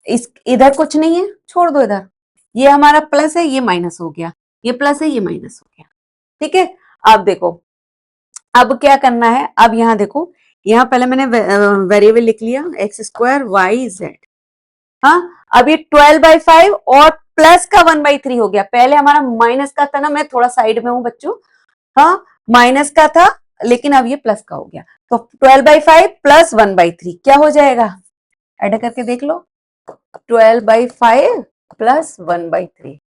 इस इधर कुछ नहीं है, छोड़ दो इधर, ये हमारा प्लस है, ये माइनस हो गया, ये प्लस है, ये माइनस हो गया। ठीक है। अब देखो, अब क्या करना है, अब यहां देखो, यहां पहले मैंने वेरिएबल लिख लिया एक्स स्क्वायर वाई जेड। हाँ, अब ये 12/5 और प्लस का 1/3 हो गया, पहले हमारा माइनस का था ना, मैं थोड़ा साइड में हूं बच्चों, हाँ, माइनस का था, लेकिन अब ये प्लस का हो गया, तो 12/5 प्लस 1/3 क्या हो जाएगा, ऐड करके देख लो, 12/5 प्लस 1/3।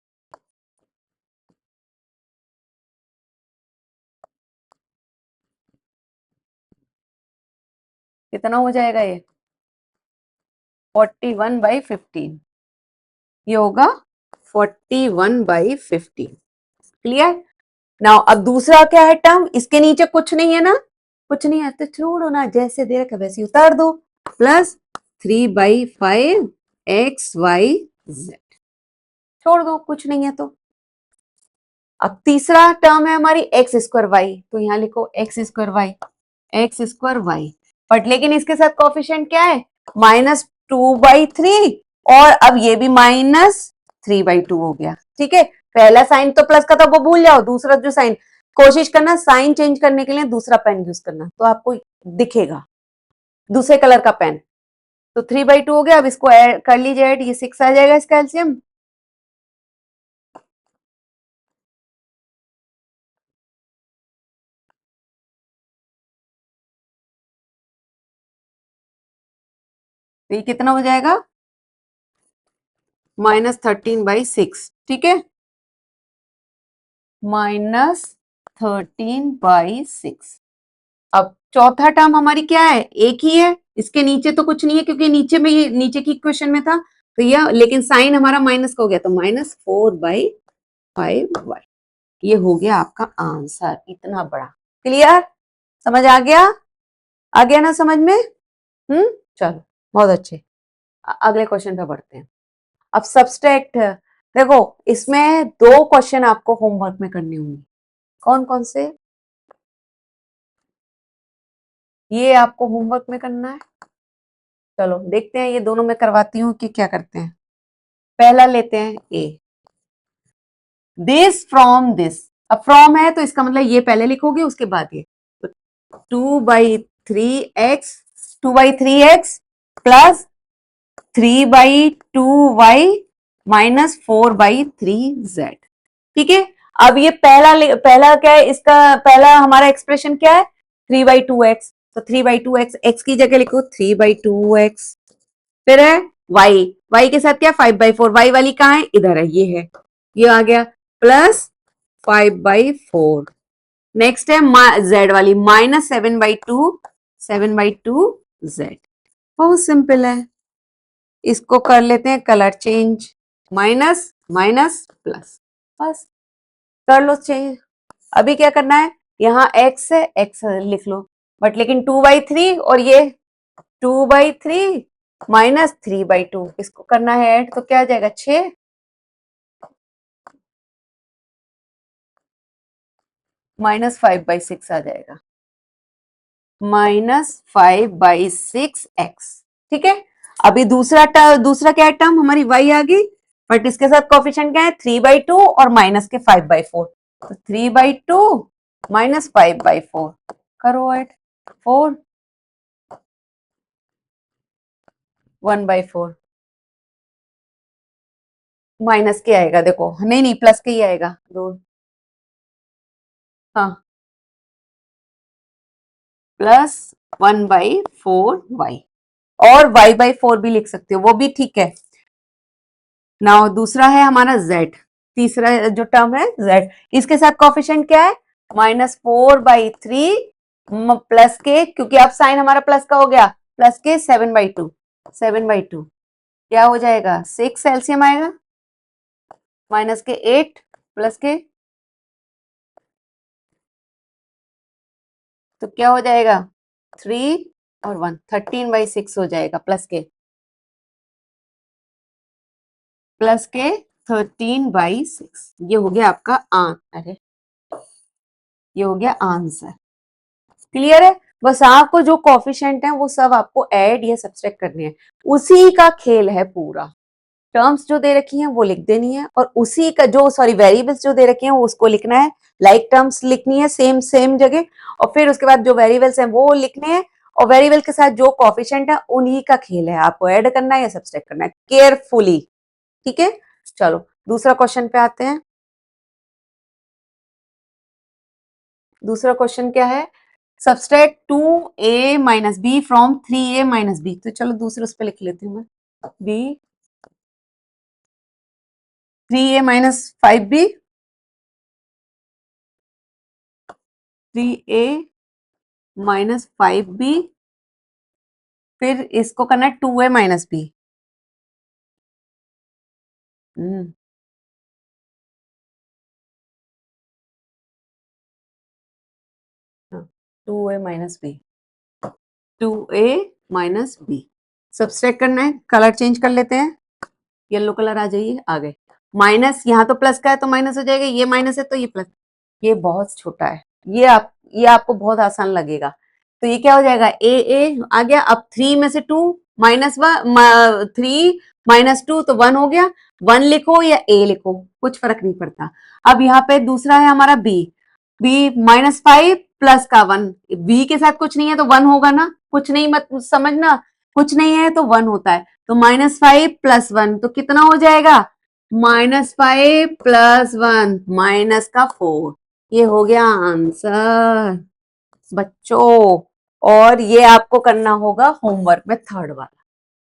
कितना हो जाएगा ये, 41/15, ये होगा 41/15। क्लियर। नाउ अब दूसरा क्या है टर्म, इसके नीचे कुछ नहीं है ना, कुछ नहीं है तो छोड़ो ना, जैसे दे रखा वैसे उतार दो, प्लस 3/5 एक्स वाई जेड, छोड़ दो, कुछ नहीं है तो। अब तीसरा टर्म है हमारी एक्स स्क्वायर वाई, तो यहां लिखो x square y, x square y, but लेकिन इसके साथ कोफिशिएंट क्या है, -2/3, और अब ये भी -3/2 हो गया। ठीक है, पहला साइन तो प्लस का था वो भूल जाओ, दूसरा जो साइन, कोशिश करना साइन चेंज करने के लिए दूसरा पेन यूज करना, तो आपको दिखेगा, दूसरे कलर का पेन। तो 3/2 हो गया, अब इसको कर लीजिए ऐड, ये 6 आ जाएगा इसका एलसीएम। तो ये कितना हो जाएगा, -13/6। ठीक है, -13/6। अब चौथा टर्म हमारी क्या है, एक ही है, इसके नीचे तो कुछ नहीं है क्योंकि नीचे में ये नीचे की इक्वेशन में था, तो यह लेकिन साइन हमारा माइनस का हो गया, तो -4/5y। ये हो गया आपका आंसर, इतना बड़ा। क्लियर, समझ आ गया? आ गया ना समझ में? चलो बहुत अच्छे। अगले क्वेश्चन पे बढ़ते हैं। अब सब्सट्रैक्ट, देखो इसमें 2 क्वेश्चन आपको होमवर्क में करने होंगे। कौन कौन से? ये आपको होमवर्क में करना है। चलो देखते हैं, ये दोनों में करवाती हूँ कि क्या करते हैं। पहला लेते हैं ए, दिस फ्रॉम दिस। अब फ्रॉम है तो इसका मतलब ये पहले लिखोगे उसके बाद ये, तो 2/3x plus 3/2y minus 4/3z। ठीक है, अब ये पहला क्या है, इसका पहला हमारा एक्सप्रेशन क्या है, 3/2x, तो 3/2x, x की जगह लिखो 3/2x। फिर है y के साथ क्या, 5/4, y वाली कहाँ है, इधर है, ये है, ये आ गया, प्लस 5/4। नेक्स्ट है z वाली, -7/2z। बहुत सिंपल है, इसको कर लेते हैं colour change, minus minus plus, बस कर लो चेंज। अभी क्या करना है, यहाँ x है, x लिख लो, बट लेकिन 2/3 और ये 2/3 माइनस 3/2, इसको करना है ऐड, तो क्या आ जाएगा 6, -5/6 आ जाएगा, -5/6x। ठीक है, अभी दूसरा क्या है टर्म, हमारी y आ गई, बट इसके साथ कोफिशिएंट क्या है, 3/2 और माइनस के 5/4, तो 3/2 माइनस 5/4 करो ऐड, 4 1/4 माइनस के आएगा, देखो नहीं नहीं प्लस के ही आएगा, दो, हाँ, प्लस 1/4y, और y/4 भी लिख सकते हो, वो भी ठीक है। नाउ दूसरा है हमारा z, तीसरा जो टर्म है z, इसके साथ कोफिशिएंट क्या है, -4/3 प्लस के, क्योंकि अब साइन हमारा प्लस का हो गया, प्लस के 7/2 क्या हो जाएगा, 6 एलसीएम आएगा, माइनस के 8 प्लस के, तो क्या हो जाएगा 3 और 1, 13/6 हो जाएगा, प्लस के 13/6। ये हो गया आपका अरे ये हो गया आंसर। क्लियर है, बस आपको जो कोफिशिएंट है वो सब आपको ऐड या सब्सट्रैक्ट करने हैं, उसी का खेल है पूरा। टर्म्स जो दे रखी हैं वो लिख देनी है, और उसी का जो वेरिएबल्स जो दे रखे हैं वो उसको लिखना है, लाइक टर्म्स लिखनी है सेम सेम जगह, और फिर उसके बाद जो वेरिएबल्स हैं वो लिखने हैं, और वेरिएबल के साथ जो कोफिशिएंट है उन्हीं का खेल है, आपको ऐड करना है या सब्सट्रैक्ट करना है केयरफुली। ठीक है, चलो दूसरा क्वेश्चन पे आते हैं। दूसरा क्वेश्चन क्या है, subtract 2a minus b from 3a minus b, तो चलो दूसरे उस पर लिख लेती हूँ मैं, b 3a minus 5b, 3a minus 5b, फिर इसको करना है 2a minus b. 2a minus b, 2a minus b subtract करना है, कलर चेंज कर लेते हैं, येलो कलर आ जाइए, आ गए, माइनस, यहाँ तो प्लस का है तो माइनस हो जाएगा, ये माइनस है तो ये प्लस, ये बहुत छोटा है, ये आपको बहुत आसान लगेगा, तो ये क्या हो जाएगा, ए आ गया, अब 3 में से 2 माइनस 3 -2 तो 1 हो गया, 1 लिखो या ए लिखो कुछ फर्क नहीं पड़ता। अब यहाँ पे दूसरा है हमारा बी -5 प्लस का 1, बी के साथ कुछ नहीं है तो 1 होगा ना, कुछ नहीं मत समझना, कुछ नहीं है तो 1 होता है, तो -5 + 1 तो कितना हो जाएगा, -5 + 1 -4। ये हो गया आंसर बच्चों, और ये आपको करना होगा होमवर्क में, थर्ड वाला,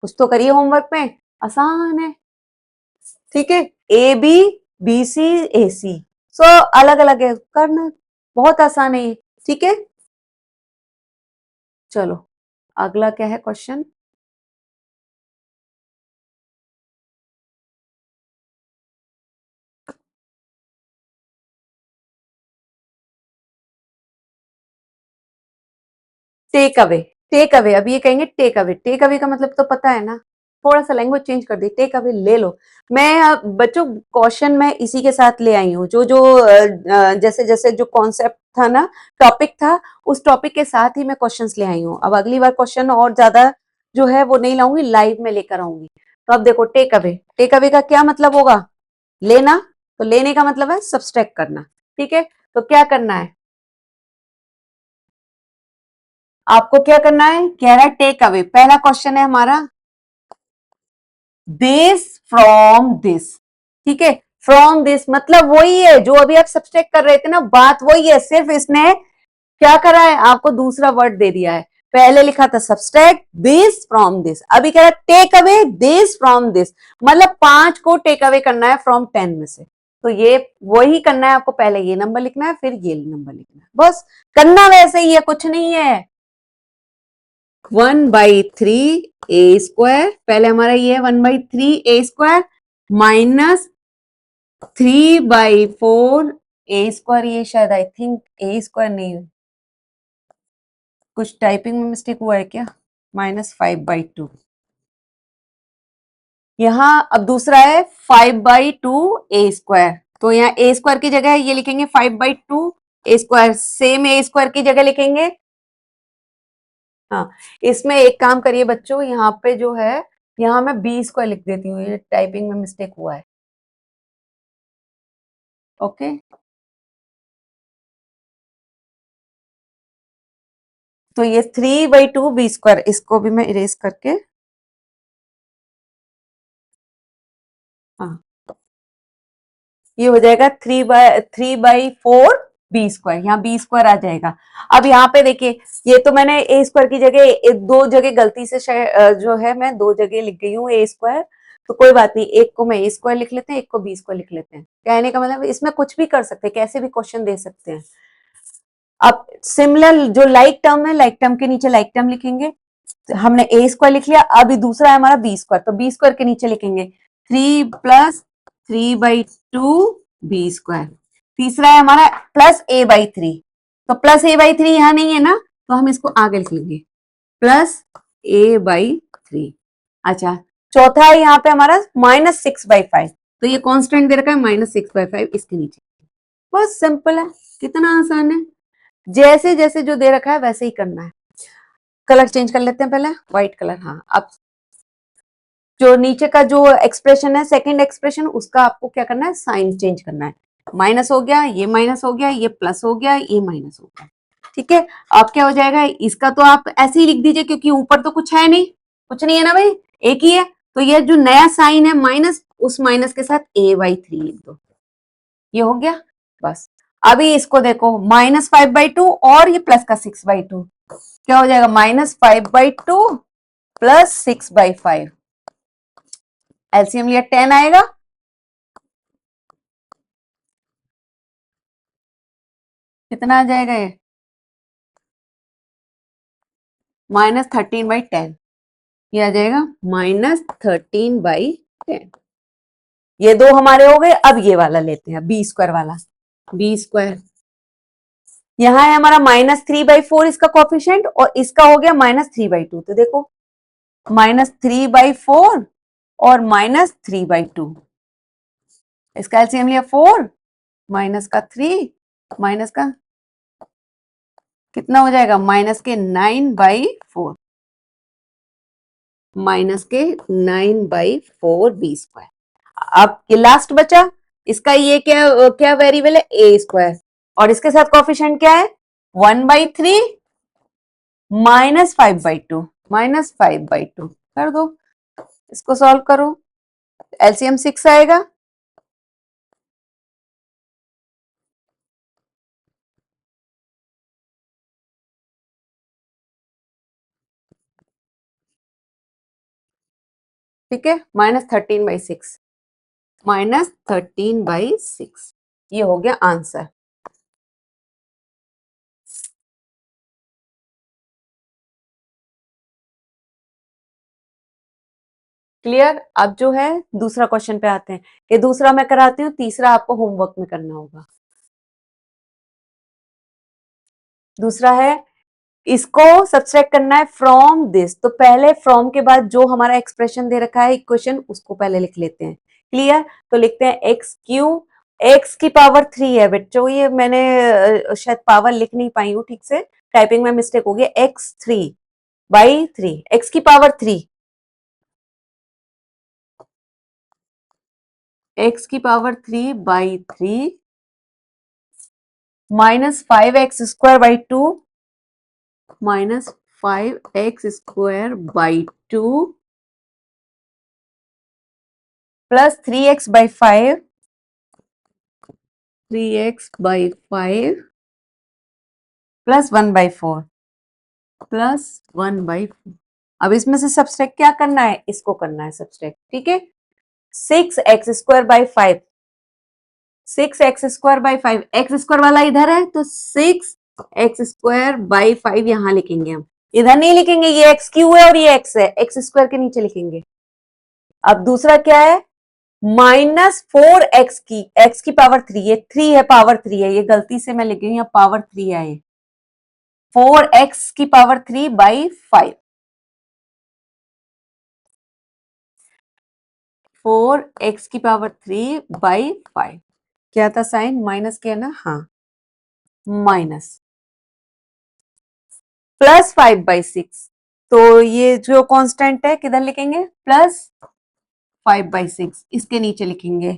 कुछ तो करिए होमवर्क में, आसान है। ठीक है, ए बी सी ए सी, सो अलग अलग है, करना बहुत आसान है ये, ठीक है। चलो अगला क्या है question. Take away, take away, अब ये कहेंगे टेक अवे, टेक अवे का मतलब तो पता है ना, थोड़ा सा लैंग्वेज चेंज कर दी, टेक अवे ले लो। मैं बच्चों क्वेश्चन मैं इसी के साथ ले आई हूँ, जो जो जैसे जैसे जो कॉन्सेप्ट था ना, टॉपिक था, उस टॉपिक के साथ ही मैं क्वेश्चंस ले आई हूँ। अब अगली बार क्वेश्चन और ज्यादा जो है वो नहीं लाऊंगी, लाइव में लेकर आऊंगी। तो अब देखो टेक अवे, टेक अवे का क्या मतलब होगा, लेना, तो लेने का मतलब है सब्सट्रैक्ट करना, ठीक है। तो क्या करना है आपको, क्या करना है, कह रहा है टेक अवे, पहला क्वेश्चन है हमारा, दिस फ्रॉम दिस, ठीक है। फ्रॉम दिस मतलब वही है जो अभी आप सब्सट्रैक्ट कर रहे थे ना, बात वही है, सिर्फ इसने क्या करा है, आपको दूसरा वर्ड दे दिया है। पहले लिखा था सब्सट्रैक्ट दिस फ्रॉम दिस, अभी कह रहा है take away this from this, मतलब 5 को टेक अवे करना है फ्रॉम 10 में से। तो ये वही करना है आपको, पहले ये नंबर लिखना है, फिर ये नंबर लिखना है, बस करना वैसे ही है, कुछ नहीं है। 1/3 ए स्क्वायर, पहले हमारा ये है 1/3 ए स्क्वायर माइनस 3/4 ए स्क्वायर, ये शायद आई थिंक ए स्क्वायर नहीं है, कुछ टाइपिंग में मिस्टेक हुआ है क्या, -5/2। यहाँ अब दूसरा है 5/2 ए स्क्वायर, तो यहाँ ए स्क्वायर की जगह ये लिखेंगे 5/2 ए स्क्वायर, सेम ए स्क्वायर की जगह लिखेंगे। हाँ, इसमें एक काम करिए बच्चों, यहाँ पे जो है, यहाँ मैं बी स्क्वायर लिख देती हूँ, ये टाइपिंग में मिस्टेक हुआ है। ओके, तो ये 3/2 बी स्क्वायर, इसको भी मैं इरेज करके, हाँ, ये हो जाएगा 3/4 बी स्क्वायर, यहाँ बी स्क्वायर आ जाएगा। अब यहाँ पे देखिए, ये तो मैंने ए स्क्वायर की जगह दो जगह गलती से जो है मैं दो जगह लिख गई हूँ ए स्क्वायर, तो कोई बात नहीं, एक को मैं ए स्क्वायर लिख लेते हैं, एक को बी स्क्वायर लिख लेते हैं। कहने का मतलब इसमें कुछ भी कर सकते हैं, कैसे भी क्वेश्चन दे सकते हैं। अब सिमिलर जो लाइक टर्म है, लाइक टर्म के नीचे लाइक टर्म लिखेंगे, तो हमने ए स्क्वायर लिख लिया, अभी दूसरा है हमारा बी स्क्वायर, तो बी स्क्वायर के नीचे लिखेंगे 3 + 3/2 बी स्क्वायर, तीसरा है हमारा +a/3, तो +a/3 यहां नहीं है ना, तो हम इसको आगे लिख लेंगे +a/3। अच्छा, चौथा है यहाँ पे हमारा -6/5, तो ये कांस्टेंट दे रखा है -6/5, इसके नीचे, बस सिंपल है, कितना आसान है। जैसे जैसे जो दे रखा है वैसे ही करना है। कलर चेंज कर लेते हैं, पहले व्हाइट कलर, हाँ। अब जो नीचे का जो एक्सप्रेशन है, सेकंड एक्सप्रेशन, उसका आपको क्या करना है, साइन चेंज करना है। माइनस हो गया, ये माइनस हो गया, ये प्लस हो गया, ये माइनस हो गया, ठीक है। अब क्या हो जाएगा, इसका तो आप ऐसे ही लिख दीजिए, क्योंकि ऊपर तो कुछ है नहीं, कुछ नहीं है ना भाई, एक ही है, तो ये जो नया साइन है माइनस, उस माइनस के साथ a/3 लिख दो, ये हो गया, बस। अभी इसको देखो, -5/2 और ये प्लस का 6/2, क्या हो जाएगा, -5/2 + 6/5, एलसीएम लिया 10 आएगा, कितना आ जाएगा ये, -13/10, ये आ जाएगा -13/10। ये दो हमारे हो गए, अब ये वाला लेते हैं, बी स्क्वायर वाला, बी स्क्वायर, यहाँ है हमारा -3/4 इसका कोफिशिएंट, और इसका हो गया -3/2, तो देखो -3/4 और -3/2, इसका एलसीएम लिया 4, माइनस का 3, माइनस का कितना हो जाएगा, -9/4, -9/4 बी स्क्वायर। अब ये लास्ट बचा, इसका ये क्या क्या वेरिएबल है, ए स्क्वायर, और इसके साथ कोफिशिएंट क्या है, 1/3 -5/2, -5/2 कर दो, इसको सॉल्व करो, एलसीएम 6 आएगा, ठीक है, -13/6, -13/6, ये हो गया आंसर। क्लियर। अब जो है दूसरा क्वेश्चन पे आते हैं। ये दूसरा मैं कराती हूँ, तीसरा आपको होमवर्क में करना होगा। दूसरा है, इसको सब्सट्रैक्ट करना है फ्रॉम दिस। तो पहले फ्रॉम के बाद जो हमारा एक्सप्रेशन दे रखा है इक्वेशन, उसको पहले लिख लेते हैं। क्लियर। तो लिखते हैं एक्स क्यू, एक्स की पावर 3 है बच्चों, ये मैंने शायद पावर लिख नहीं पाई हूँ ठीक से, टाइपिंग में मिस्टेक हो गई। x3/3, एक्स की पावर 3, एक्स की power 3/3 -5x² 2 plus 3x/5 plus 1/4 plus 1/4। अब इसमें से सब्सट्रैक्ट क्या करना है, इसको करना है सब्सट्रैक्ट। ठीक है। 6x² 5 एक्स स्क्वायर वाला इधर है तो 6x² 5 यहां लिखेंगे हम, इधर नहीं लिखेंगे, ये एक्स क्यू है और ये एक्स है, एक्स स्क्वायर के नीचे लिखेंगे। अब दूसरा क्या है, -4x एक्स की पावर 3, ये 3 है, पावर 3 है, ये गलती से मैं लिख गई यहाँ पावर 3 है, 4x की पावर 3/5, 4x की पावर 3/5। क्या था साइन, माइनस किया ना, हाँ, माइनस प्लस 5/6। तो ये जो कांस्टेंट है किधर लिखेंगे, +5/6, इसके नीचे लिखेंगे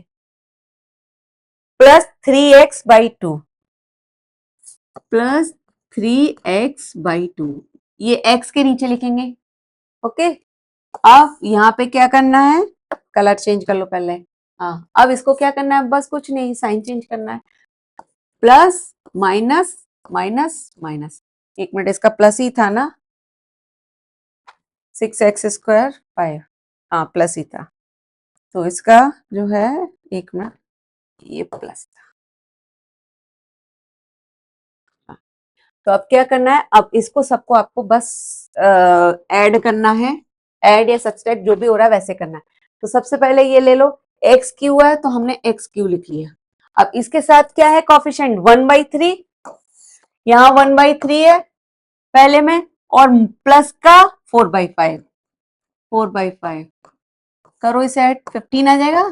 +3x/2, +3x/2, ये x के नीचे लिखेंगे। ओके। अब यहाँ पे क्या करना है, कलर चेंज कर लो पहले। हाँ, अब इसको क्या करना है, बस कुछ नहीं, साइन चेंज करना है, प्लस माइनस माइनस माइनस, एक मिनट, इसका प्लस ही था ना, 6x² 5, हाँ प्लस ही था, तो इसका जो है, एक मिनट, ये प्लस था। तो अब क्या करना है, अब इसको सबको आपको बस ऐड करना है, ऐड या सब्सट्रैक्ट जो भी हो रहा है वैसे करना है। तो सबसे पहले ये ले लो, एक्स क्यू है तो हमने एक्स क्यू लिख लिया। अब इसके साथ क्या है, कॉफिशिएंट 1/3, यहाँ 1/3 है पहले में, और प्लस का 4/5, 4/5 करो इसे ऐड, 15 आ जाएगा।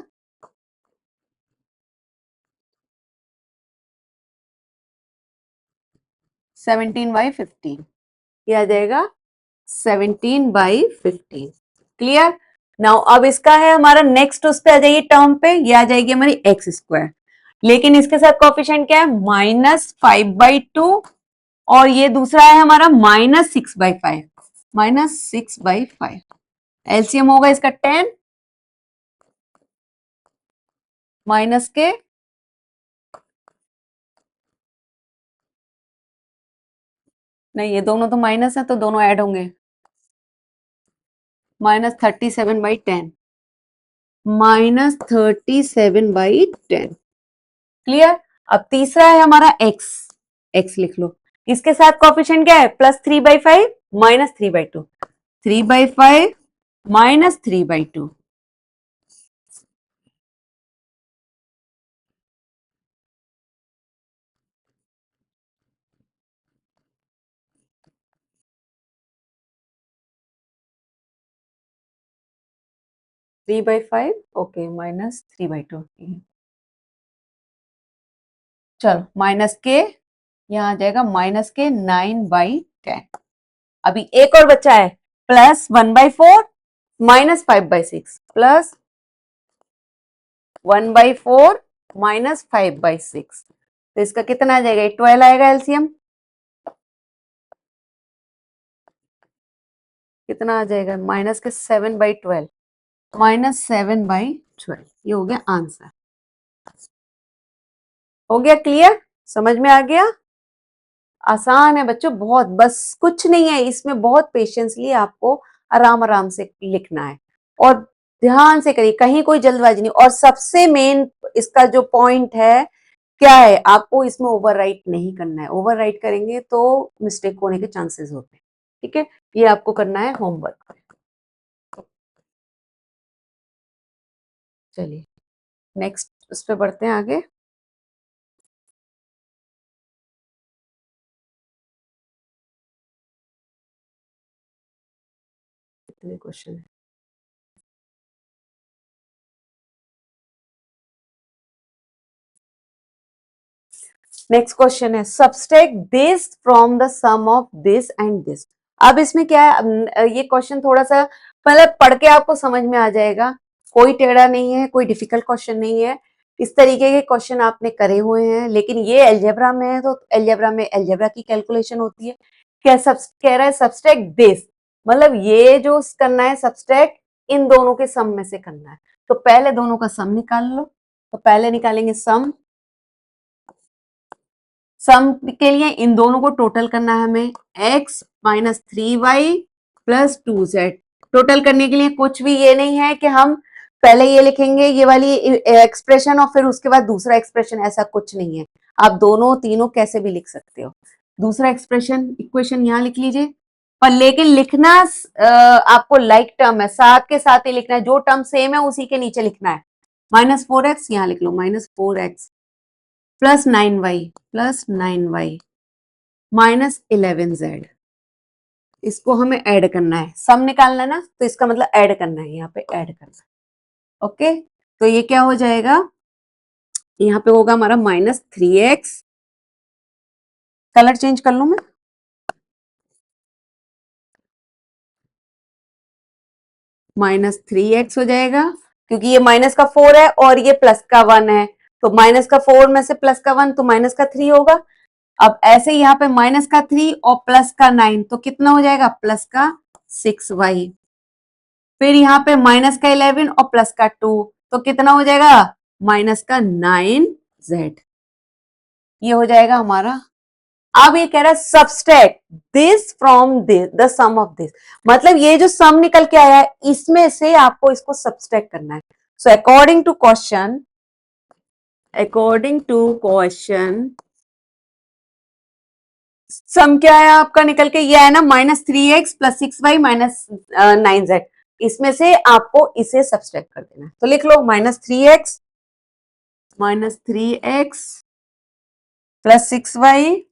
(17/15) ये आ जाएगा 17/15। क्लियर। नाउ अब इसका है हमारा नेक्स्ट, उस पे आ जाइए टर्म पे, ये आ जाएगी हमारी x², लेकिन इसके साथ कोफिशिएंट क्या है, -5/2, और ये दूसरा है हमारा -6/5, -6/5। एलसीएम होगा इसका 10, माइनस के नहीं, ये दोनों तो माइनस है तो दोनों ऐड होंगे, -37/10, -37/10। क्लियर। अब तीसरा है हमारा x, x लिख लो, इसके साथ कोफिशिएंट क्या है, +3/5 -3/2, 3/5 -3/2, 3/5, ओके, -3/2। चलो माइनस के, यहाँ आ जाएगा -9/10। अभी एक और बचा है, +1/4 -5/6, +1/4 -5/6, तो इसका कितना आ जाएगा, 12 आएगा एलसीएम, कितना आ जाएगा, -7/12, -7/12, ये हो गया आंसर। हो गया क्लियर, समझ में आ गया। आसान है बच्चों बहुत, बस कुछ नहीं है इसमें, बहुत पेशेंसली आपको आराम आराम से लिखना है, और ध्यान से करिए, कहीं कोई जल्दबाजी नहीं। और सबसे मेन इसका जो पॉइंट है क्या है, आपको इसमें ओवरराइट नहीं करना है, ओवरराइट करेंगे तो मिस्टेक होने के चांसेस होते हैं, ठीक है। ये आपको करना है होमवर्क। चलिए नेक्स्ट उस पे बढ़ते हैं आगे। कितने क्वेश्चन है? नेक्स्ट क्वेश्चन है subtract this from the sum of this and this. अब इसमें क्या है, ये क्वेश्चन थोड़ा सा मतलब पढ़ के आपको समझ में आ जाएगा, कोई टेढ़ा नहीं है, कोई डिफिकल्ट क्वेश्चन नहीं है। इस तरीके के क्वेश्चन आपने करे हुए हैं, लेकिन ये अलजेब्रा में है तो अलजेब्रा में अलजेब्रा की कैलकुलेशन होती है। क्या सब कह रहा है सबट्रैक्ट दिस, मतलब ये जो करना है सबट्रैक्ट इन दोनों के सम में से करना है। तो पहले दोनों का सम निकाल लो। तो पहले निकालेंगे सम, सम के लिए इन दोनों को टोटल करना है हमें, x minus 3y plus 2z। Total करने के लिए कुछ भी ये नहीं है कि हम पहले ये लिखेंगे ये वाली एक्सप्रेशन और फिर उसके बाद दूसरा एक्सप्रेशन, ऐसा कुछ नहीं है। आप दोनों तीनों कैसे भी लिख सकते हो। दूसरा एक्सप्रेशन इक्वेशन यहाँ लिख लीजिए, पर लेकिन लिखना आपको लाइक टर्म है, साथ के साथ ही लिखना है, जो टर्म सेम है उसी के नीचे लिखना है। -4x यहाँ लिख लो, -4x +9y -11z। इसको हमें ऐड करना है, सम निकालना है ना, तो इसका मतलब ऐड करना है, यहाँ पे ऐड करना है। ओके, तो ये क्या हो जाएगा, यहाँ पे होगा हमारा -3x, कलर चेंज कर लूं मैं, -3x हो जाएगा, क्योंकि ये माइनस का 4 है और ये प्लस का 1 है, तो माइनस का 4 में से प्लस का 1 तो माइनस का 3 होगा। अब ऐसे यहाँ पे माइनस का 3 और प्लस का 9 तो कितना हो जाएगा, प्लस का 6y। फिर यहाँ पे माइनस का 11 और प्लस का 2 तो कितना हो जाएगा, माइनस का 9z। ये हो जाएगा हमारा। अब ये कह रहा है subtract this from this the sum of this, मतलब ये जो सम निकल के आया है इसमें से आपको इसको सबट्रैक्ट करना है। सो अकॉर्डिंग टू क्वेश्चन सम क्या है आपका निकल के, ये है ना -3x + 6y - 9z। इसमें से आपको इसे सबट्रैक्ट कर देना है, तो लिख लो -3x + 6y